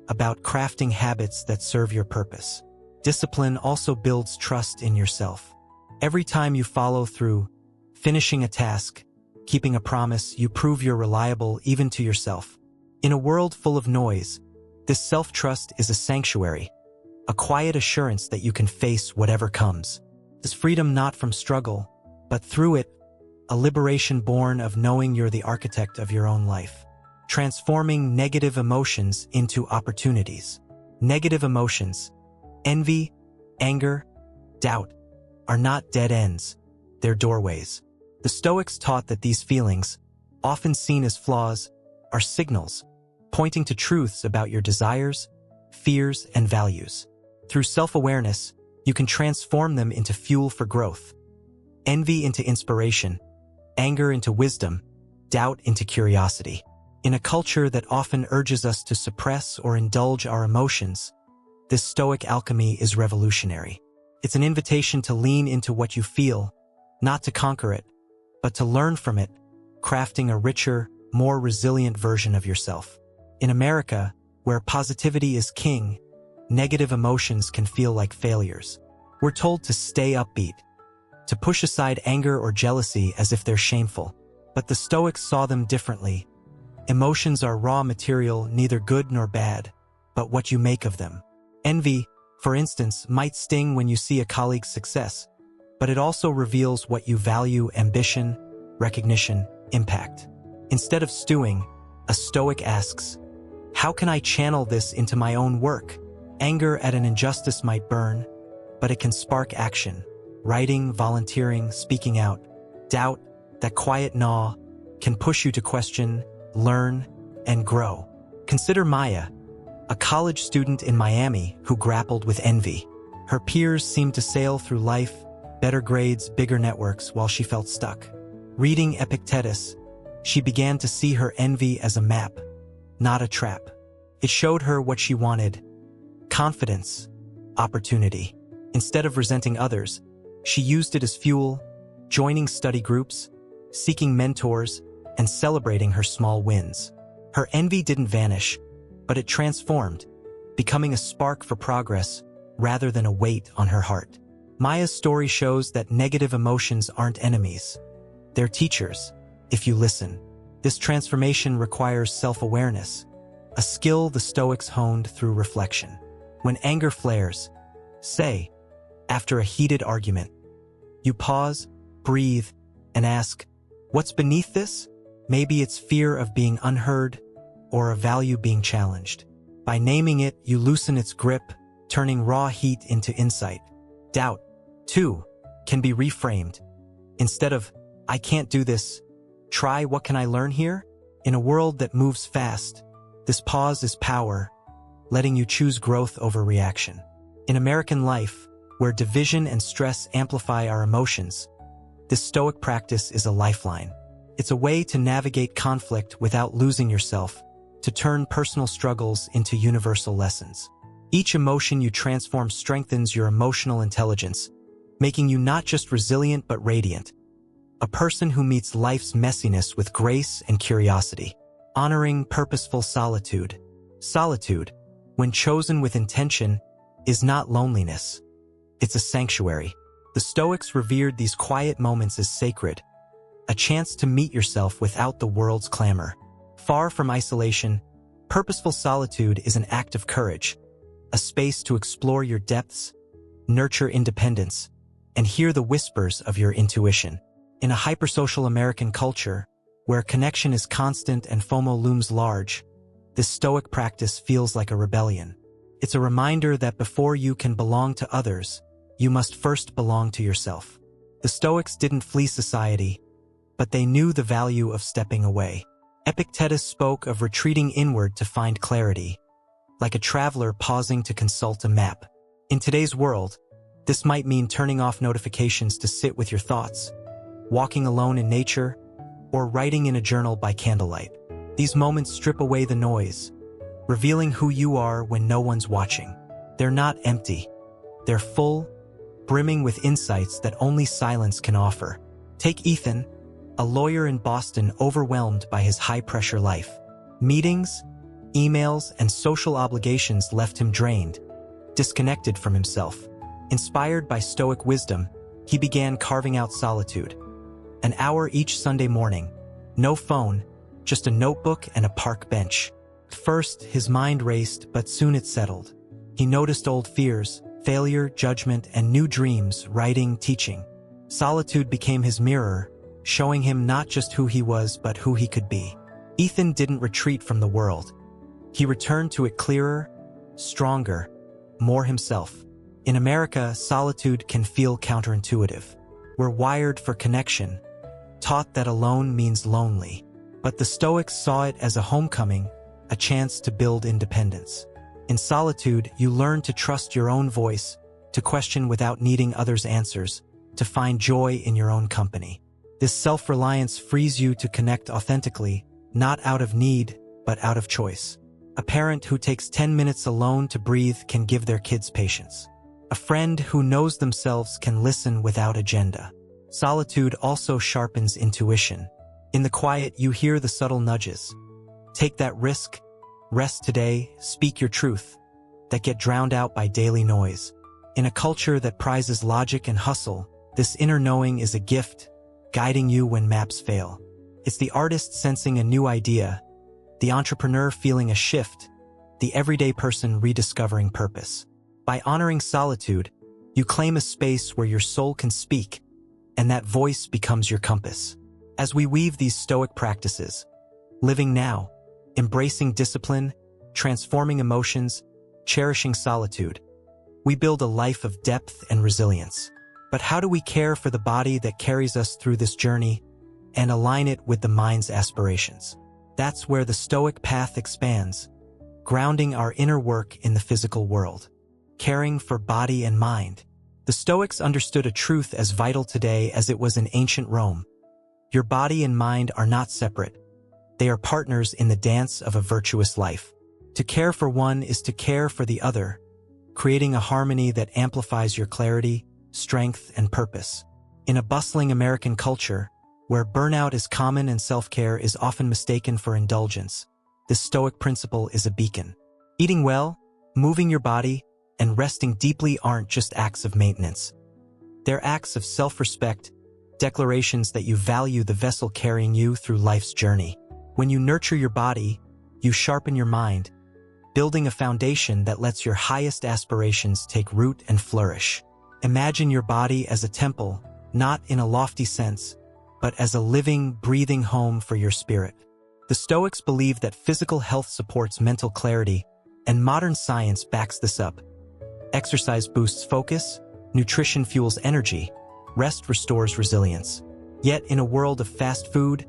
about crafting habits that serve your purpose. Discipline also builds trust in yourself. Every time you follow through, finishing a task, keeping a promise, you prove you're reliable even to yourself. In a world full of noise, this self-trust is a sanctuary, a quiet assurance that you can face whatever comes. This freedom not from struggle, but through it, a liberation born of knowing you're the architect of your own life. Transforming negative emotions into opportunities. Negative emotions, envy, anger, doubt, are not dead ends, they're doorways. The Stoics taught that these feelings, often seen as flaws, are signals, pointing to truths about your desires, fears, and values. Through self-awareness, you can transform them into fuel for growth. Envy into inspiration, anger into wisdom, doubt into curiosity. In a culture that often urges us to suppress or indulge our emotions, this Stoic alchemy is revolutionary. It's an invitation to lean into what you feel, not to conquer it, but to learn from it, crafting a richer, more resilient version of yourself. In America, where positivity is king, negative emotions can feel like failures. We're told to stay upbeat, to push aside anger or jealousy as if they're shameful. But the Stoics saw them differently. Emotions are raw material, neither good nor bad, but what you make of them. Envy, for instance, might sting when you see a colleague's success, but it also reveals what you value: ambition, recognition, impact. Instead of stewing, a Stoic asks, how can I channel this into my own work? Anger at an injustice might burn, but it can spark action. Writing, volunteering, speaking out. Doubt, that quiet gnaw, can push you to question, learn, and grow. Consider Maya, a college student in Miami who grappled with envy. Her peers seemed to sail through life, better grades, bigger networks, while she felt stuck. Reading Epictetus, she began to see her envy as a map, not a trap. It showed her what she wanted: confidence, opportunity. Instead of resenting others, she used it as fuel, joining study groups, seeking mentors, and celebrating her small wins. Her envy didn't vanish, but it transformed, becoming a spark for progress rather than a weight on her heart. Maya's story shows that negative emotions aren't enemies. They're teachers, if you listen. This transformation requires self-awareness, a skill the Stoics honed through reflection. When anger flares, say, after a heated argument, you pause, breathe, and ask, what's beneath this? Maybe it's fear of being unheard or a value being challenged. By naming it, you loosen its grip, turning raw heat into insight. Doubt, too, can be reframed. Instead of, I can't do this, try, what can I learn here? In a world that moves fast, this pause is power, letting you choose growth over reaction. In American life, where division and stress amplify our emotions, this Stoic practice is a lifeline. It's a way to navigate conflict without losing yourself, to turn personal struggles into universal lessons. Each emotion you transform strengthens your emotional intelligence, making you not just resilient but radiant, a person who meets life's messiness with grace and curiosity. Honoring purposeful solitude. Solitude, when chosen with intention, is not loneliness. It's a sanctuary. The Stoics revered these quiet moments as sacred, a chance to meet yourself without the world's clamor. Far from isolation, purposeful solitude is an act of courage, a space to explore your depths, nurture independence, and hear the whispers of your intuition. In a hypersocial American culture, where connection is constant and FOMO looms large, this Stoic practice feels like a rebellion. It's a reminder that before you can belong to others, you must first belong to yourself. The Stoics didn't flee society, but they knew the value of stepping away. Epictetus spoke of retreating inward to find clarity, like a traveler pausing to consult a map. In today's world, this might mean turning off notifications to sit with your thoughts, walking alone in nature, or writing in a journal by candlelight. These moments strip away the noise, revealing who you are when no one's watching. They're not empty. They're full, brimming with insights that only silence can offer. Take Ethan, a lawyer in Boston overwhelmed by his high-pressure life. Meetings, emails, and social obligations left him drained, disconnected from himself. Inspired by Stoic wisdom, he began carving out solitude. An hour each Sunday morning, no phone, just a notebook and a park bench. First, his mind raced, but soon it settled. He noticed old fears, failure, judgment, and new dreams, writing, teaching. Solitude became his mirror, showing him not just who he was, but who he could be. Ethan didn't retreat from the world. He returned to it clearer, stronger, more himself. In America, solitude can feel counterintuitive. We're wired for connection, taught that alone means lonely. But the Stoics saw it as a homecoming, a chance to build independence. In solitude, you learn to trust your own voice, to question without needing others' answers, to find joy in your own company. This self-reliance frees you to connect authentically, not out of need, but out of choice. A parent who takes 10 minutes alone to breathe can give their kids patience. A friend who knows themselves can listen without agenda. Solitude also sharpens intuition. In the quiet, you hear the subtle nudges. Take that risk, rest today, speak your truth, that get drowned out by daily noise. In a culture that prizes logic and hustle, this inner knowing is a gift, guiding you when maps fail. It's the artist sensing a new idea, the entrepreneur feeling a shift, the everyday person rediscovering purpose. By honoring solitude, you claim a space where your soul can speak, and that voice becomes your compass. As we weave these Stoic practices, living now, embracing discipline, transforming emotions, cherishing solitude, we build a life of depth and resilience. But how do we care for the body that carries us through this journey and align it with the mind's aspirations? That's where the Stoic path expands, grounding our inner work in the physical world, caring for body and mind. The Stoics understood a truth as vital today as it was in ancient Rome. Your body and mind are not separate. They are partners in the dance of a virtuous life. To care for one is to care for the other, creating a harmony that amplifies your clarity, strength, and purpose. In a bustling American culture, where burnout is common and self-care is often mistaken for indulgence, this Stoic principle is a beacon. Eating well, moving your body, and resting deeply aren't just acts of maintenance. They're acts of self-respect, declarations that you value the vessel carrying you through life's journey. When you nurture your body, you sharpen your mind, building a foundation that lets your highest aspirations take root and flourish. Imagine your body as a temple, not in a lofty sense, but as a living, breathing home for your spirit. The Stoics believe that physical health supports mental clarity, and modern science backs this up. Exercise boosts focus, nutrition fuels energy, rest restores resilience. Yet in a world of fast food,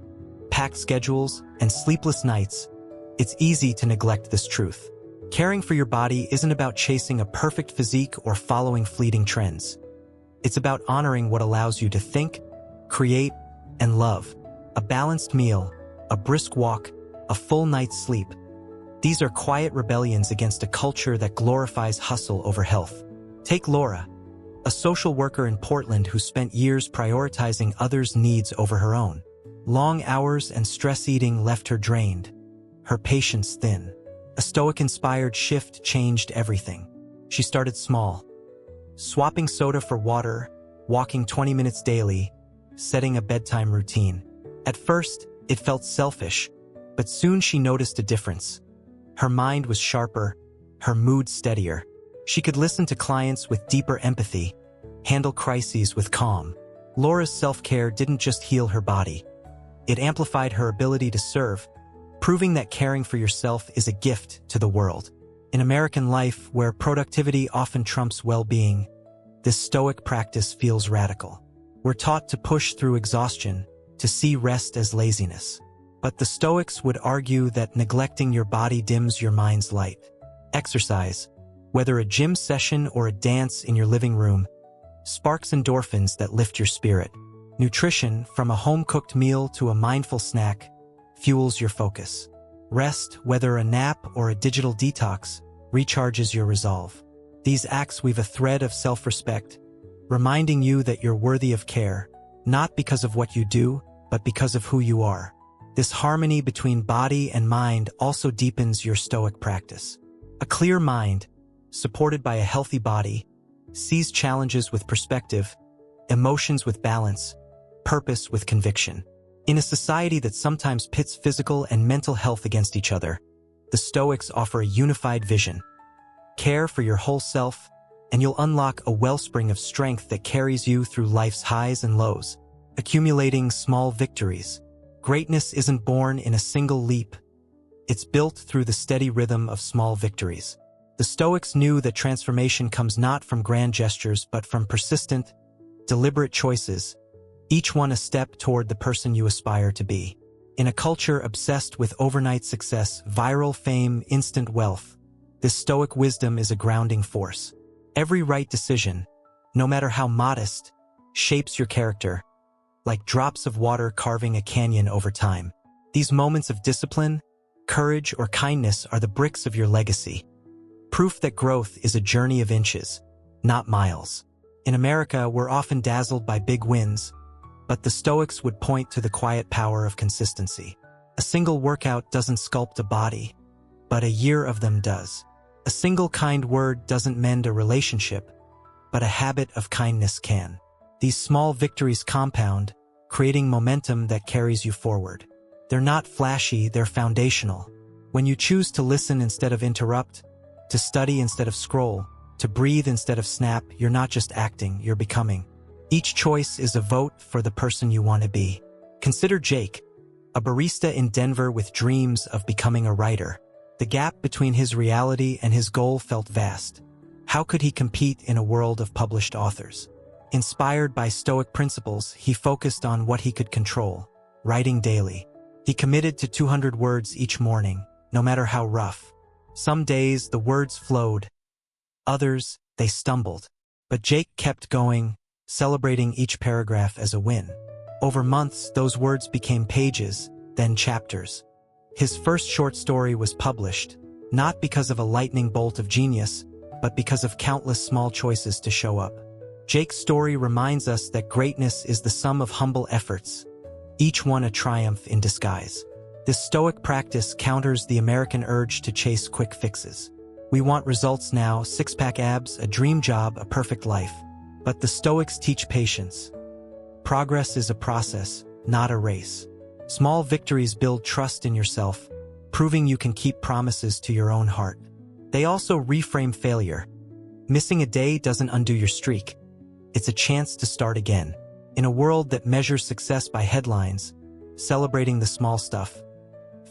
packed schedules, and sleepless nights, it's easy to neglect this truth. Caring for your body isn't about chasing a perfect physique or following fleeting trends. It's about honoring what allows you to think, create, and love. A balanced meal, a brisk walk, a full night's sleep. These are quiet rebellions against a culture that glorifies hustle over health. Take Laura, a social worker in Portland who spent years prioritizing others' needs over her own. Long hours and stress eating left her drained, her patience thin. A Stoic-inspired shift changed everything. She started small, swapping soda for water, walking 20 minutes daily, setting a bedtime routine. At first, it felt selfish, but soon she noticed a difference. Her mind was sharper, her mood steadier. She could listen to clients with deeper empathy, handle crises with calm. Laura's self-care didn't just heal her body. It amplified her ability to serve, proving that caring for yourself is a gift to the world. In American life, where productivity often trumps well-being, this Stoic practice feels radical. We're taught to push through exhaustion, to see rest as laziness. But the Stoics would argue that neglecting your body dims your mind's light. Exercise, whether a gym session or a dance in your living room, sparks endorphins that lift your spirit. Nutrition, from a home-cooked meal to a mindful snack, fuels your focus. Rest, whether a nap or a digital detox, recharges your resolve. These acts weave a thread of self-respect, reminding you that you're worthy of care, not because of what you do, but because of who you are. This harmony between body and mind also deepens your Stoic practice. A clear mind, supported by a healthy body, sees challenges with perspective, emotions with balance, purpose with conviction. In a society that sometimes pits physical and mental health against each other, the Stoics offer a unified vision. Care for your whole self, and you'll unlock a wellspring of strength that carries you through life's highs and lows, accumulating small victories. Greatness isn't born in a single leap. It's built through the steady rhythm of small victories. The Stoics knew that transformation comes not from grand gestures but from persistent, deliberate choices, each one a step toward the person you aspire to be. In a culture obsessed with overnight success, viral fame, instant wealth, this Stoic wisdom is a grounding force. Every right decision, no matter how modest, shapes your character, like drops of water carving a canyon over time. These moments of discipline, courage, or kindness are the bricks of your legacy. Proof that growth is a journey of inches, not miles. In America, we're often dazzled by big wins, but the Stoics would point to the quiet power of consistency. A single workout doesn't sculpt a body, but a year of them does. A single kind word doesn't mend a relationship, but a habit of kindness can. These small victories compound, creating momentum that carries you forward. They're not flashy, they're foundational. When you choose to listen instead of interrupt, to study instead of scroll, to breathe instead of snap, you're not just acting, you're becoming. Each choice is a vote for the person you want to be. Consider Jake, a barista in Denver with dreams of becoming a writer. The gap between his reality and his goal felt vast. How could he compete in a world of published authors? Inspired by Stoic principles, he focused on what he could control, writing daily. He committed to 200 words each morning, no matter how rough. Some days the words flowed, others they stumbled. But Jake kept going, celebrating each paragraph as a win. Over months, those words became pages, then chapters. His first short story was published, not because of a lightning bolt of genius, but because of countless small choices to show up. Jake's story reminds us that greatness is the sum of humble efforts, each one a triumph in disguise. This Stoic practice counters the American urge to chase quick fixes. We want results now, six-pack abs, a dream job, a perfect life. But the Stoics teach patience. Progress is a process, not a race. Small victories build trust in yourself, proving you can keep promises to your own heart. They also reframe failure. Missing a day doesn't undo your streak. It's a chance to start again. In a world that measures success by headlines, celebrating the small stuff,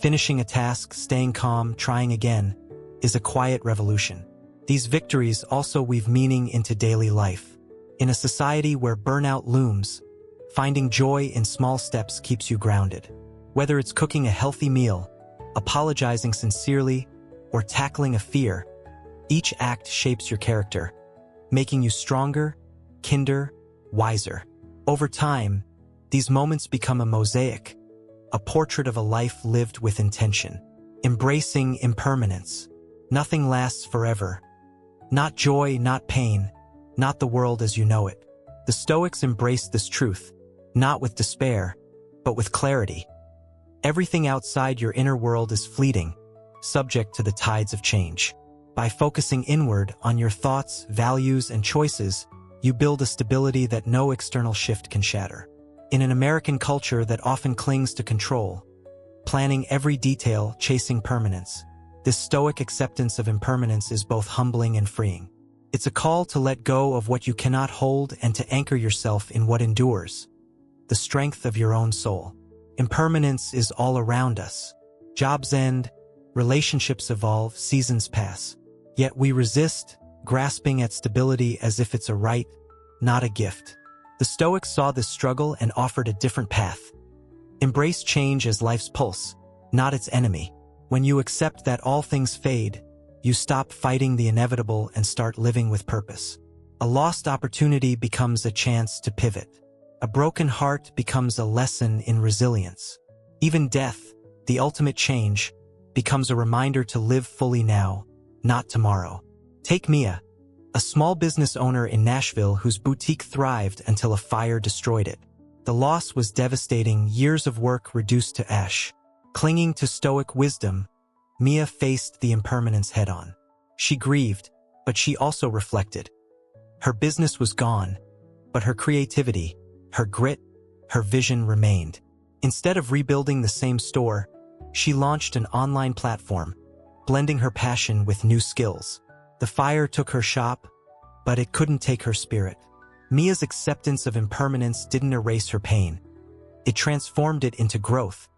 finishing a task, staying calm, trying again, is a quiet revolution. These victories also weave meaning into daily life. In a society where burnout looms, finding joy in small steps keeps you grounded. Whether it's cooking a healthy meal, apologizing sincerely, or tackling a fear, each act shapes your character, making you stronger, kinder, wiser. Over time, these moments become a mosaic, a portrait of a life lived with intention. Embracing impermanence. Nothing lasts forever. Not joy, not pain, not the world as you know it. The Stoics embraced this truth, not with despair, but with clarity. Everything outside your inner world is fleeting, subject to the tides of change. By focusing inward on your thoughts, values, and choices, you build a stability that no external shift can shatter. In an American culture that often clings to control, planning every detail, chasing permanence, this Stoic acceptance of impermanence is both humbling and freeing. It's a call to let go of what you cannot hold and to anchor yourself in what endures. The strength of your own soul. Impermanence is all around us. Jobs end, relationships evolve, seasons pass. Yet we resist, grasping at stability as if it's a right, not a gift. The Stoics saw this struggle and offered a different path. Embrace change as life's pulse, not its enemy. When you accept that all things fade, you stop fighting the inevitable and start living with purpose. A lost opportunity becomes a chance to pivot. A broken heart becomes a lesson in resilience. Even death, the ultimate change, becomes a reminder to live fully now, not tomorrow. Take Mia, a small business owner in Nashville whose boutique thrived until a fire destroyed it. The loss was devastating, years of work reduced to ash. Clinging to Stoic wisdom, Mia faced the impermanence head-on. She grieved, but she also reflected. Her business was gone, but her creativity, her grit, her vision remained. Instead of rebuilding the same store, she launched an online platform, blending her passion with new skills. The fire took her shop, but it couldn't take her spirit. Mia's acceptance of impermanence didn't erase her pain. It transformed it into growth,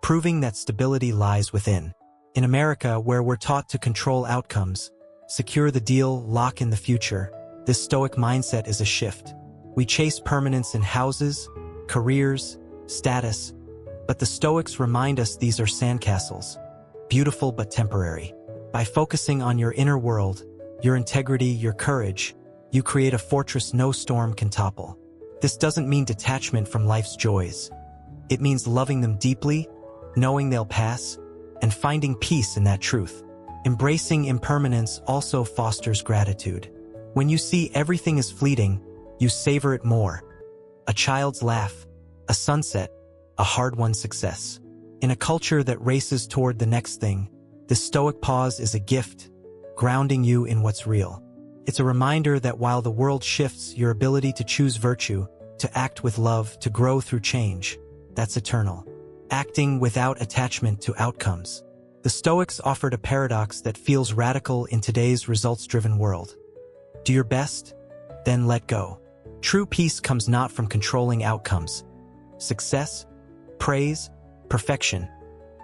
proving that stability lies within. In America, where we're taught to control outcomes, secure the deal, lock in the future, this Stoic mindset is a shift. We chase permanence in houses, careers, status, but the Stoics remind us these are sandcastles, beautiful but temporary. By focusing on your inner world, your integrity, your courage, you create a fortress no storm can topple. This doesn't mean detachment from life's joys. It means loving them deeply, knowing they'll pass, and finding peace in that truth. Embracing impermanence also fosters gratitude. When you see everything is fleeting, you savor it more. A child's laugh, a sunset, a hard-won success. In a culture that races toward the next thing, this Stoic pause is a gift, grounding you in what's real. It's a reminder that while the world shifts, your ability to choose virtue, to act with love, to grow through change, that's eternal. Acting without attachment to outcomes. The Stoics offered a paradox that feels radical in today's results-driven world. Do your best, then let go. True peace comes not from controlling outcomes, success, praise, perfection,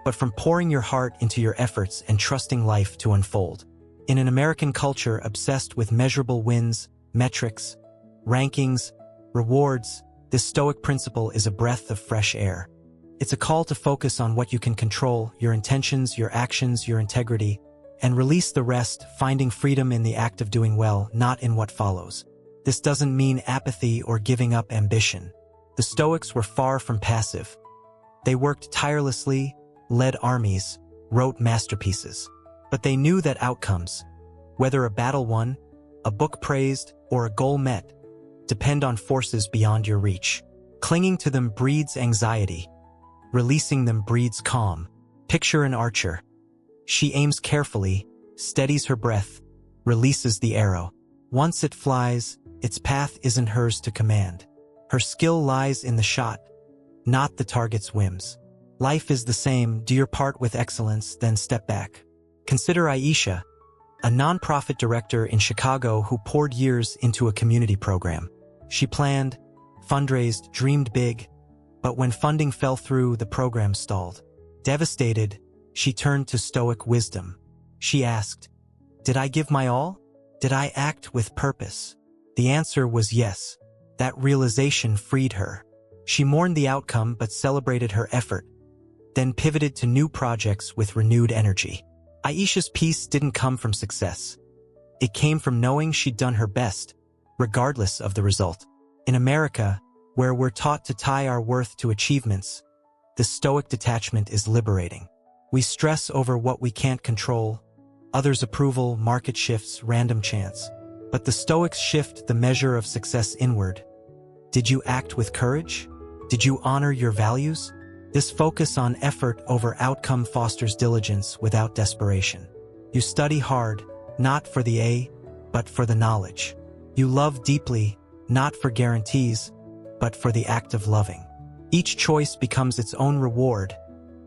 but from pouring your heart into your efforts and trusting life to unfold. In an American culture obsessed with measurable wins, metrics, rankings, rewards, this Stoic principle is a breath of fresh air. It's a call to focus on what you can control, your intentions, your actions, your integrity, and release the rest, finding freedom in the act of doing well, not in what follows. This doesn't mean apathy or giving up ambition. The Stoics were far from passive. They worked tirelessly, led armies, wrote masterpieces. But they knew that outcomes, whether a battle won, a book praised, or a goal met, depend on forces beyond your reach. Clinging to them breeds anxiety. Releasing them breeds calm. Picture an archer. She aims carefully, steadies her breath, releases the arrow. Once it flies, its path isn't hers to command. Her skill lies in the shot, not the target's whims. Life is the same. Do your part with excellence, then step back. Consider Aisha, a nonprofit director in Chicago who poured years into a community program. She planned, fundraised, dreamed big, but when funding fell through, the program stalled. Devastated, she turned to Stoic wisdom. She asked, "Did I give my all? Did I act with purpose?" The answer was yes. That realization freed her. She mourned the outcome but celebrated her effort, then pivoted to new projects with renewed energy. Aisha's peace didn't come from success. It came from knowing she'd done her best, regardless of the result. In America, where we're taught to tie our worth to achievements, the Stoic detachment is liberating. We stress over what we can't control, others' approval, market shifts, random chance. But the Stoics shift the measure of success inward. Did you act with courage? Did you honor your values? This focus on effort over outcome fosters diligence without desperation. You study hard, not for the A, but for the knowledge. You love deeply, not for guarantees, but for the act of loving. Each choice becomes its own reward,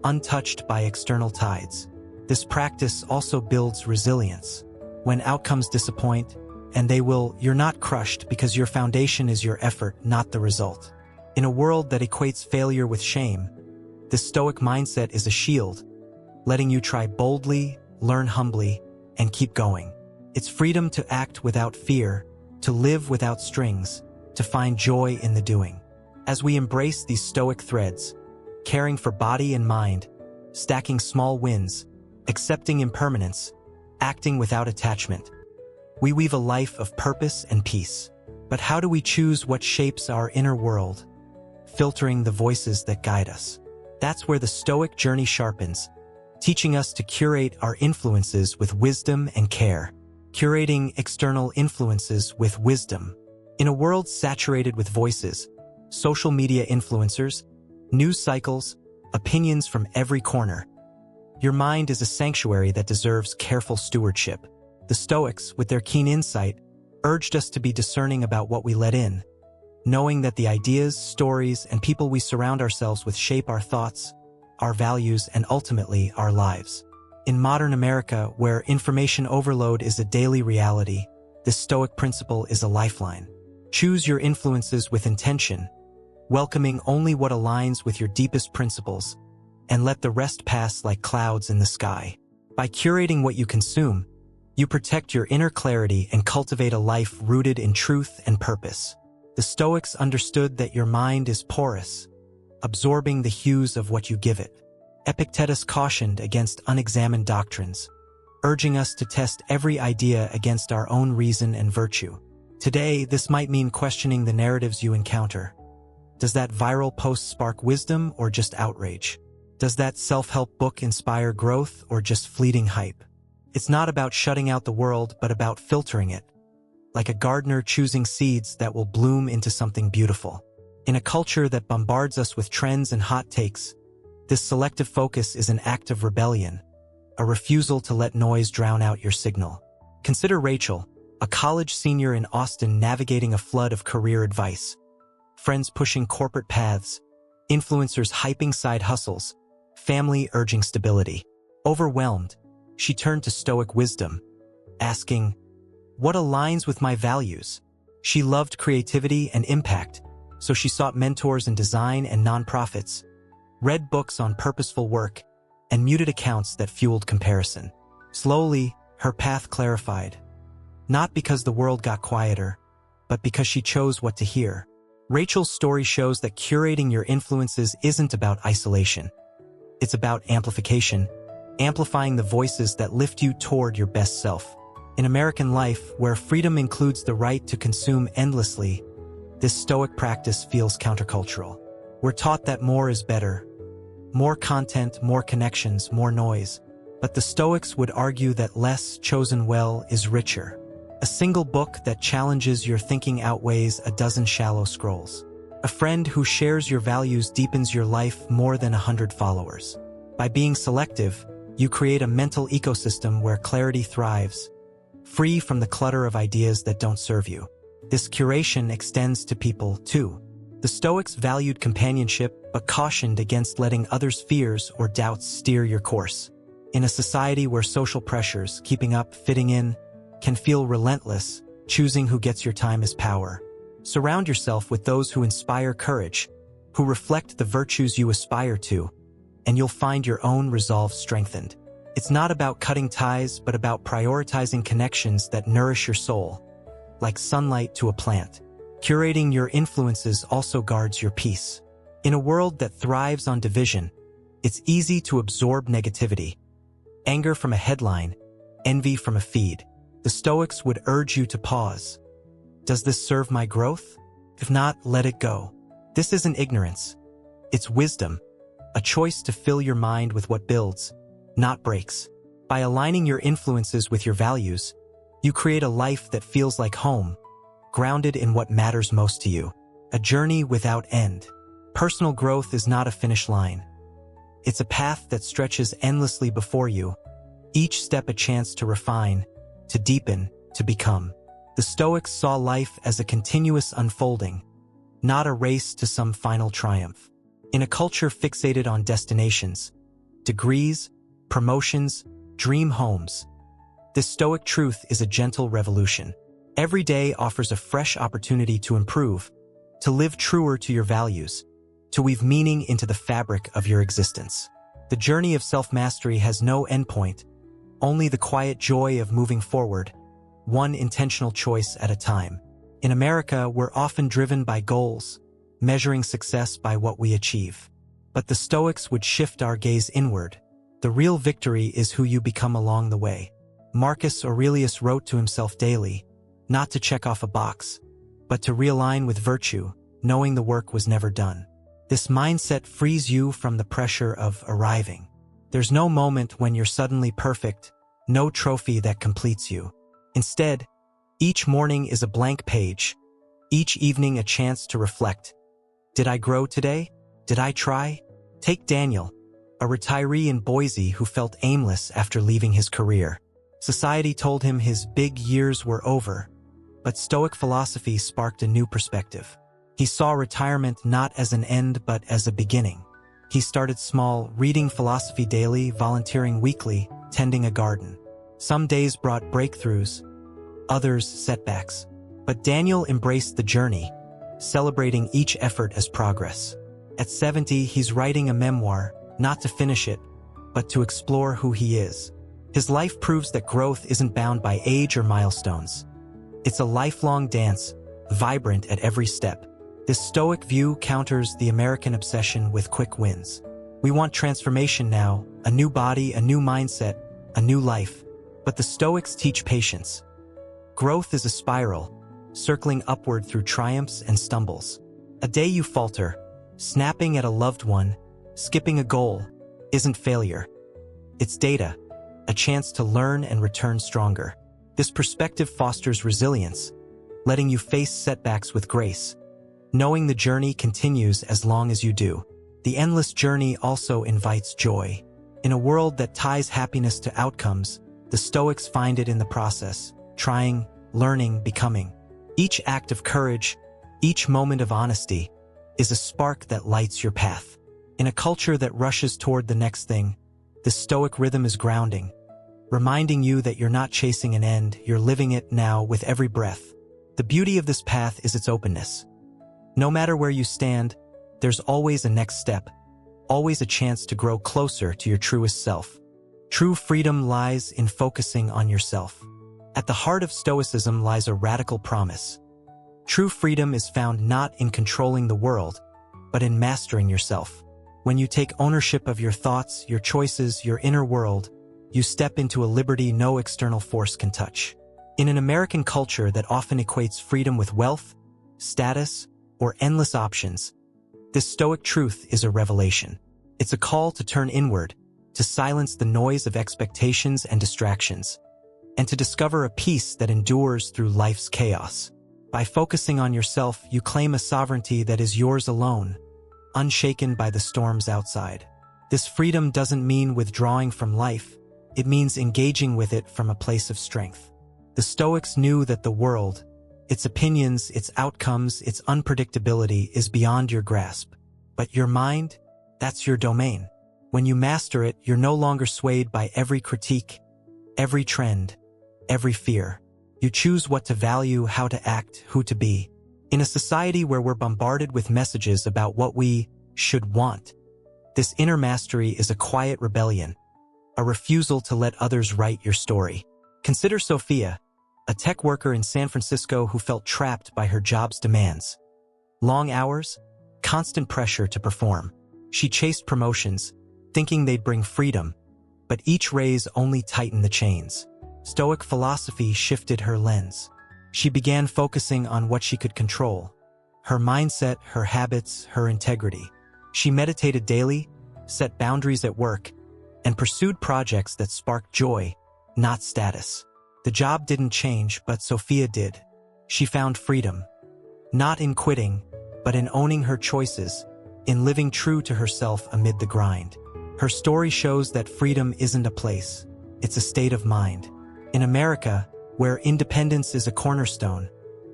untouched by external tides. This practice also builds resilience. When outcomes disappoint, and you're not crushed because your foundation is your effort, not the result. In a world that equates failure with shame, the Stoic mindset is a shield, letting you try boldly, learn humbly, and keep going. It's freedom to act without fear, to live without strings, to find joy in the doing. As we embrace these Stoic threads, caring for body and mind, stacking small wins, accepting impermanence, acting without attachment, we weave a life of purpose and peace. But how do we choose what shapes our inner world, filtering the voices that guide us? That's where the Stoic journey sharpens, teaching us to curate our influences with wisdom and care. Curating external influences with wisdom. In a world saturated with voices, social media influencers, news cycles, opinions from every corner, your mind is a sanctuary that deserves careful stewardship. The Stoics, with their keen insight, urged us to be discerning about what we let in, knowing that the ideas, stories, and people we surround ourselves with shape our thoughts, our values, and ultimately our lives. In modern America, where information overload is a daily reality, this Stoic principle is a lifeline. Choose your influences with intention, welcoming only what aligns with your deepest principles, and let the rest pass like clouds in the sky. By curating what you consume, you protect your inner clarity and cultivate a life rooted in truth and purpose. The Stoics understood that your mind is porous, absorbing the hues of what you give it. Epictetus cautioned against unexamined doctrines, urging us to test every idea against our own reason and virtue. Today, this might mean questioning the narratives you encounter. Does that viral post spark wisdom or just outrage? Does that self-help book inspire growth or just fleeting hype? It's not about shutting out the world, but about filtering it, like a gardener choosing seeds that will bloom into something beautiful. In a culture that bombards us with trends and hot takes, this selective focus is an act of rebellion, a refusal to let noise drown out your signal. Consider Rachel, a college senior in Austin navigating a flood of career advice. Friends pushing corporate paths, influencers hyping side hustles, family urging stability. Overwhelmed, she turned to Stoic wisdom, asking, "What aligns with my values?" She loved creativity and impact, so she sought mentors in design and nonprofits, read books on purposeful work, and muted accounts that fueled comparison. Slowly, her path clarified, not because the world got quieter, but because she chose what to hear. Rachel's story shows that curating your influences isn't about isolation. It's about amplification, amplifying the voices that lift you toward your best self. In American life, where freedom includes the right to consume endlessly, this Stoic practice feels countercultural. We're taught that more is better. More content, more connections, more noise. But the Stoics would argue that less chosen well is richer. A single book that challenges your thinking outweighs a dozen shallow scrolls. A friend who shares your values deepens your life more than 100 followers. By being selective, you create a mental ecosystem where clarity thrives, free from the clutter of ideas that don't serve you. This curation extends to people, too. The Stoics valued companionship but cautioned against letting others' fears or doubts steer your course. In a society where social pressures, keeping up, fitting in, can feel relentless, choosing who gets your time is power. Surround yourself with those who inspire courage, who reflect the virtues you aspire to, and you'll find your own resolve strengthened. It's not about cutting ties, but about prioritizing connections that nourish your soul, like sunlight to a plant. Curating your influences also guards your peace. In a world that thrives on division, it's easy to absorb negativity. Anger from a headline, envy from a feed. The Stoics would urge you to pause. Does this serve my growth? If not, let it go. This isn't ignorance. It's wisdom, a choice to fill your mind with what builds, not breaks. By aligning your influences with your values, you create a life that feels like home, grounded in what matters most to you. A journey without end. Personal growth is not a finish line. It's a path that stretches endlessly before you, each step a chance to refine, to deepen, to become. The Stoics saw life as a continuous unfolding, not a race to some final triumph. In a culture fixated on destinations, degrees, promotions, dream homes, this Stoic truth is a gentle revolution. Every day offers a fresh opportunity to improve, to live truer to your values, to weave meaning into the fabric of your existence. The journey of self-mastery has no endpoint, only the quiet joy of moving forward, one intentional choice at a time. In America, we're often driven by goals, measuring success by what we achieve. But the Stoics would shift our gaze inward. The real victory is who you become along the way. Marcus Aurelius wrote to himself daily, not to check off a box, but to realign with virtue, knowing the work was never done. This mindset frees you from the pressure of arriving. There's no moment when you're suddenly perfect, no trophy that completes you. Instead, each morning is a blank page, each evening a chance to reflect. Did I grow today? Did I try? Take Daniel, a retiree in Boise who felt aimless after leaving his career. Society told him his big years were over, but Stoic philosophy sparked a new perspective. He saw retirement not as an end but as a beginning. He started small, reading philosophy daily, volunteering weekly, tending a garden. Some days brought breakthroughs, others setbacks. But Daniel embraced the journey, celebrating each effort as progress. At 70, he's writing a memoir, not to finish it, but to explore who he is. His life proves that growth isn't bound by age or milestones. It's a lifelong dance, vibrant at every step. This Stoic view counters the American obsession with quick wins. We want transformation now, a new body, a new mindset, a new life. But the Stoics teach patience. Growth is a spiral, circling upward through triumphs and stumbles. A day you falter, snapping at a loved one, skipping a goal, isn't failure. It's data, a chance to learn and return stronger. This perspective fosters resilience, letting you face setbacks with grace, knowing the journey continues as long as you do. The endless journey also invites joy. In a world that ties happiness to outcomes, the Stoics find it in the process, trying, learning, becoming. Each act of courage, each moment of honesty, is a spark that lights your path. In a culture that rushes toward the next thing, the Stoic rhythm is grounding, reminding you that you're not chasing an end, you're living it now with every breath. The beauty of this path is its openness. No matter where you stand, there's always a next step, always a chance to grow closer to your truest self. True freedom lies in focusing on yourself. At the heart of Stoicism lies a radical promise. True freedom is found not in controlling the world, but in mastering yourself. When you take ownership of your thoughts, your choices, your inner world, you step into a liberty no external force can touch. In an American culture that often equates freedom with wealth, status, or endless options, this Stoic truth is a revelation. It's a call to turn inward, to silence the noise of expectations and distractions, and to discover a peace that endures through life's chaos. By focusing on yourself, you claim a sovereignty that is yours alone, unshaken by the storms outside. This freedom doesn't mean withdrawing from life, it means engaging with it from a place of strength. The Stoics knew that the world, its opinions, its outcomes, its unpredictability is beyond your grasp. But your mind, that's your domain. When you master it, you're no longer swayed by every critique, every trend, every fear. You choose what to value, how to act, who to be. In a society where we're bombarded with messages about what we should want, this inner mastery is a quiet rebellion, a refusal to let others write your story. Consider Sophia, a tech worker in San Francisco who felt trapped by her job's demands. Long hours, constant pressure to perform. She chased promotions, thinking they'd bring freedom, but each raise only tightened the chains. Stoic philosophy shifted her lens. She began focusing on what she could control: her mindset, her habits, her integrity. She meditated daily, set boundaries at work, and pursued projects that sparked joy, not status. The job didn't change, but Sophia did. She found freedom, not in quitting, but in owning her choices, in living true to herself amid the grind. Her story shows that freedom isn't a place, it's a state of mind. In America, where independence is a cornerstone,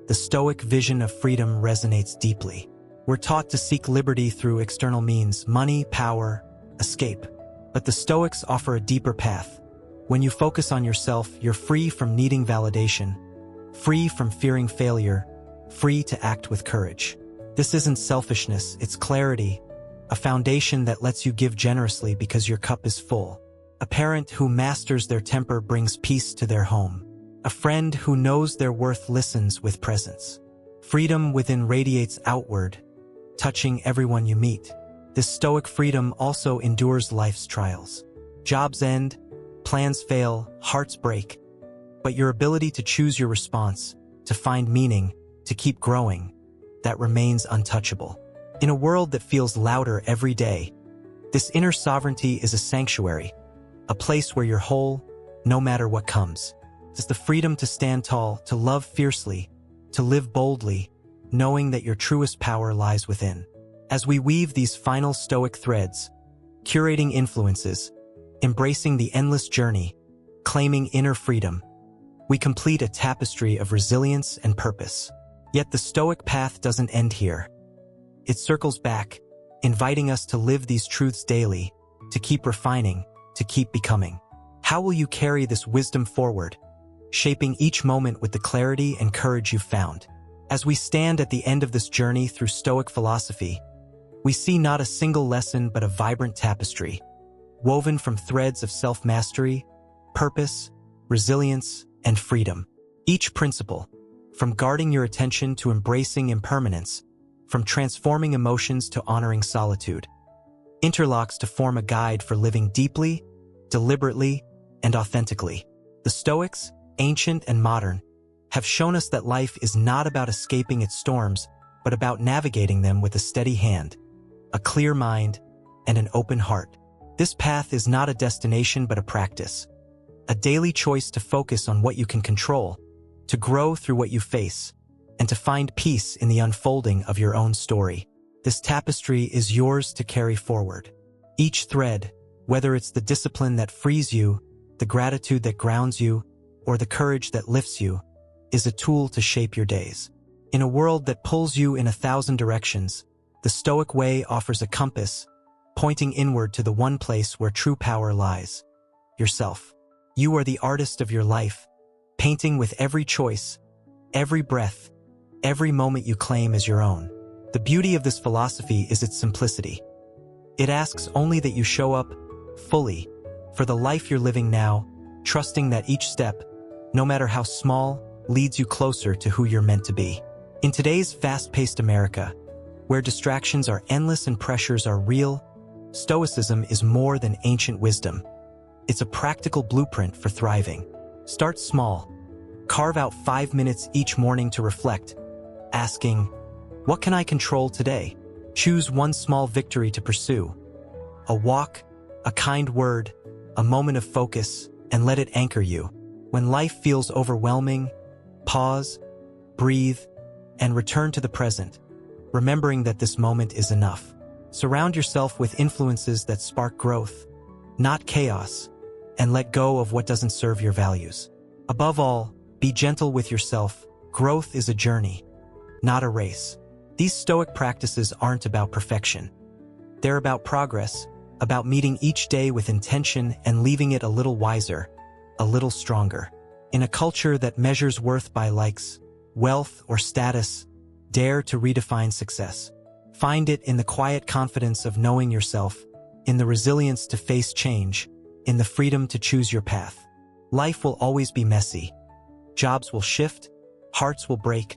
the Stoic vision of freedom resonates deeply. We're taught to seek liberty through external means: money, power, escape. But the Stoics offer a deeper path. When you focus on yourself, you're free from needing validation, free from fearing failure, free to act with courage. This isn't selfishness, it's clarity, a foundation that lets you give generously because your cup is full. A parent who masters their temper brings peace to their home. A friend who knows their worth listens with presence. Freedom within radiates outward, touching everyone you meet. This stoic freedom also endures life's trials. Jobs end, plans fail, hearts break. But your ability to choose your response, to find meaning, to keep growing, that remains untouchable. In a world that feels louder every day, this inner sovereignty is a sanctuary, a place where you're whole, no matter what comes. It's the freedom to stand tall, to love fiercely, to live boldly, knowing that your truest power lies within. As we weave these final stoic threads, curating influences, embracing the endless journey, claiming inner freedom, we complete a tapestry of resilience and purpose. Yet the stoic path doesn't end here. It circles back, inviting us to live these truths daily, to keep refining, to keep becoming. How will you carry this wisdom forward, shaping each moment with the clarity and courage you've found? As we stand at the end of this journey through Stoic philosophy, we see not a single lesson but a vibrant tapestry, woven from threads of self-mastery, purpose, resilience, and freedom. Each principle, from guarding your attention to embracing impermanence, from transforming emotions to honoring solitude, interlocks to form a guide for living deeply, deliberately, and authentically. The Stoics, ancient and modern, have shown us that life is not about escaping its storms, but about navigating them with a steady hand, a clear mind, and an open heart. This path is not a destination but a practice, a daily choice to focus on what you can control, to grow through what you face, and to find peace in the unfolding of your own story. This tapestry is yours to carry forward. Each thread, whether it's the discipline that frees you, the gratitude that grounds you, or the courage that lifts you, is a tool to shape your days. In a world that pulls you in 1,000 directions, the Stoic way offers a compass, pointing inward to the one place where true power lies: yourself. You are the artist of your life, painting with every choice, every breath, every moment you claim as your own. The beauty of this philosophy is its simplicity. It asks only that you show up fully for the life you're living now, trusting that each step, no matter how small, leads you closer to who you're meant to be. In today's fast-paced America, where distractions are endless and pressures are real, Stoicism is more than ancient wisdom. It's a practical blueprint for thriving. Start small. Carve out 5 minutes each morning to reflect, asking, what can I control today? Choose one small victory to pursue. A walk, a kind word, a moment of focus, and let it anchor you. When life feels overwhelming, pause, breathe, and return to the present, remembering that this moment is enough. Surround yourself with influences that spark growth, not chaos, and let go of what doesn't serve your values. Above all, be gentle with yourself. Growth is a journey, not a race. These Stoic practices aren't about perfection. They're about progress, about meeting each day with intention and leaving it a little wiser, a little stronger. In a culture that measures worth by likes, wealth, or status, dare to redefine success. Find it in the quiet confidence of knowing yourself, in the resilience to face change, in the freedom to choose your path. Life will always be messy. Jobs will shift, hearts will break,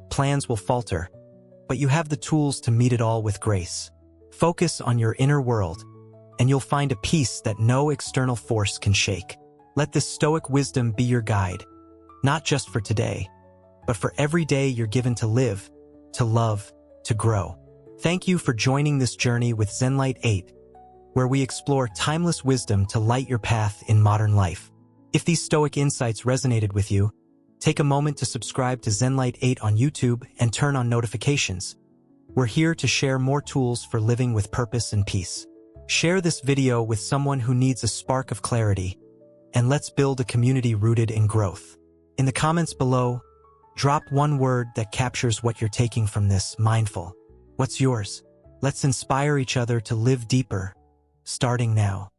plans will falter, but you have the tools to meet it all with grace. Focus on your inner world, and you'll find a peace that no external force can shake. Let this Stoic wisdom be your guide, not just for today, but for every day you're given to live, to love, to grow. Thank you for joining this journey with ZenLight 8, where we explore timeless wisdom to light your path in modern life. If these Stoic insights resonated with you, take a moment to subscribe to ZenLight 8 on YouTube and turn on notifications. We're here to share more tools for living with purpose and peace. Share this video with someone who needs a spark of clarity, and let's build a community rooted in growth. In the comments below, drop one word that captures what you're taking from this. Mindful. What's yours? Let's inspire each other to live deeper, starting now.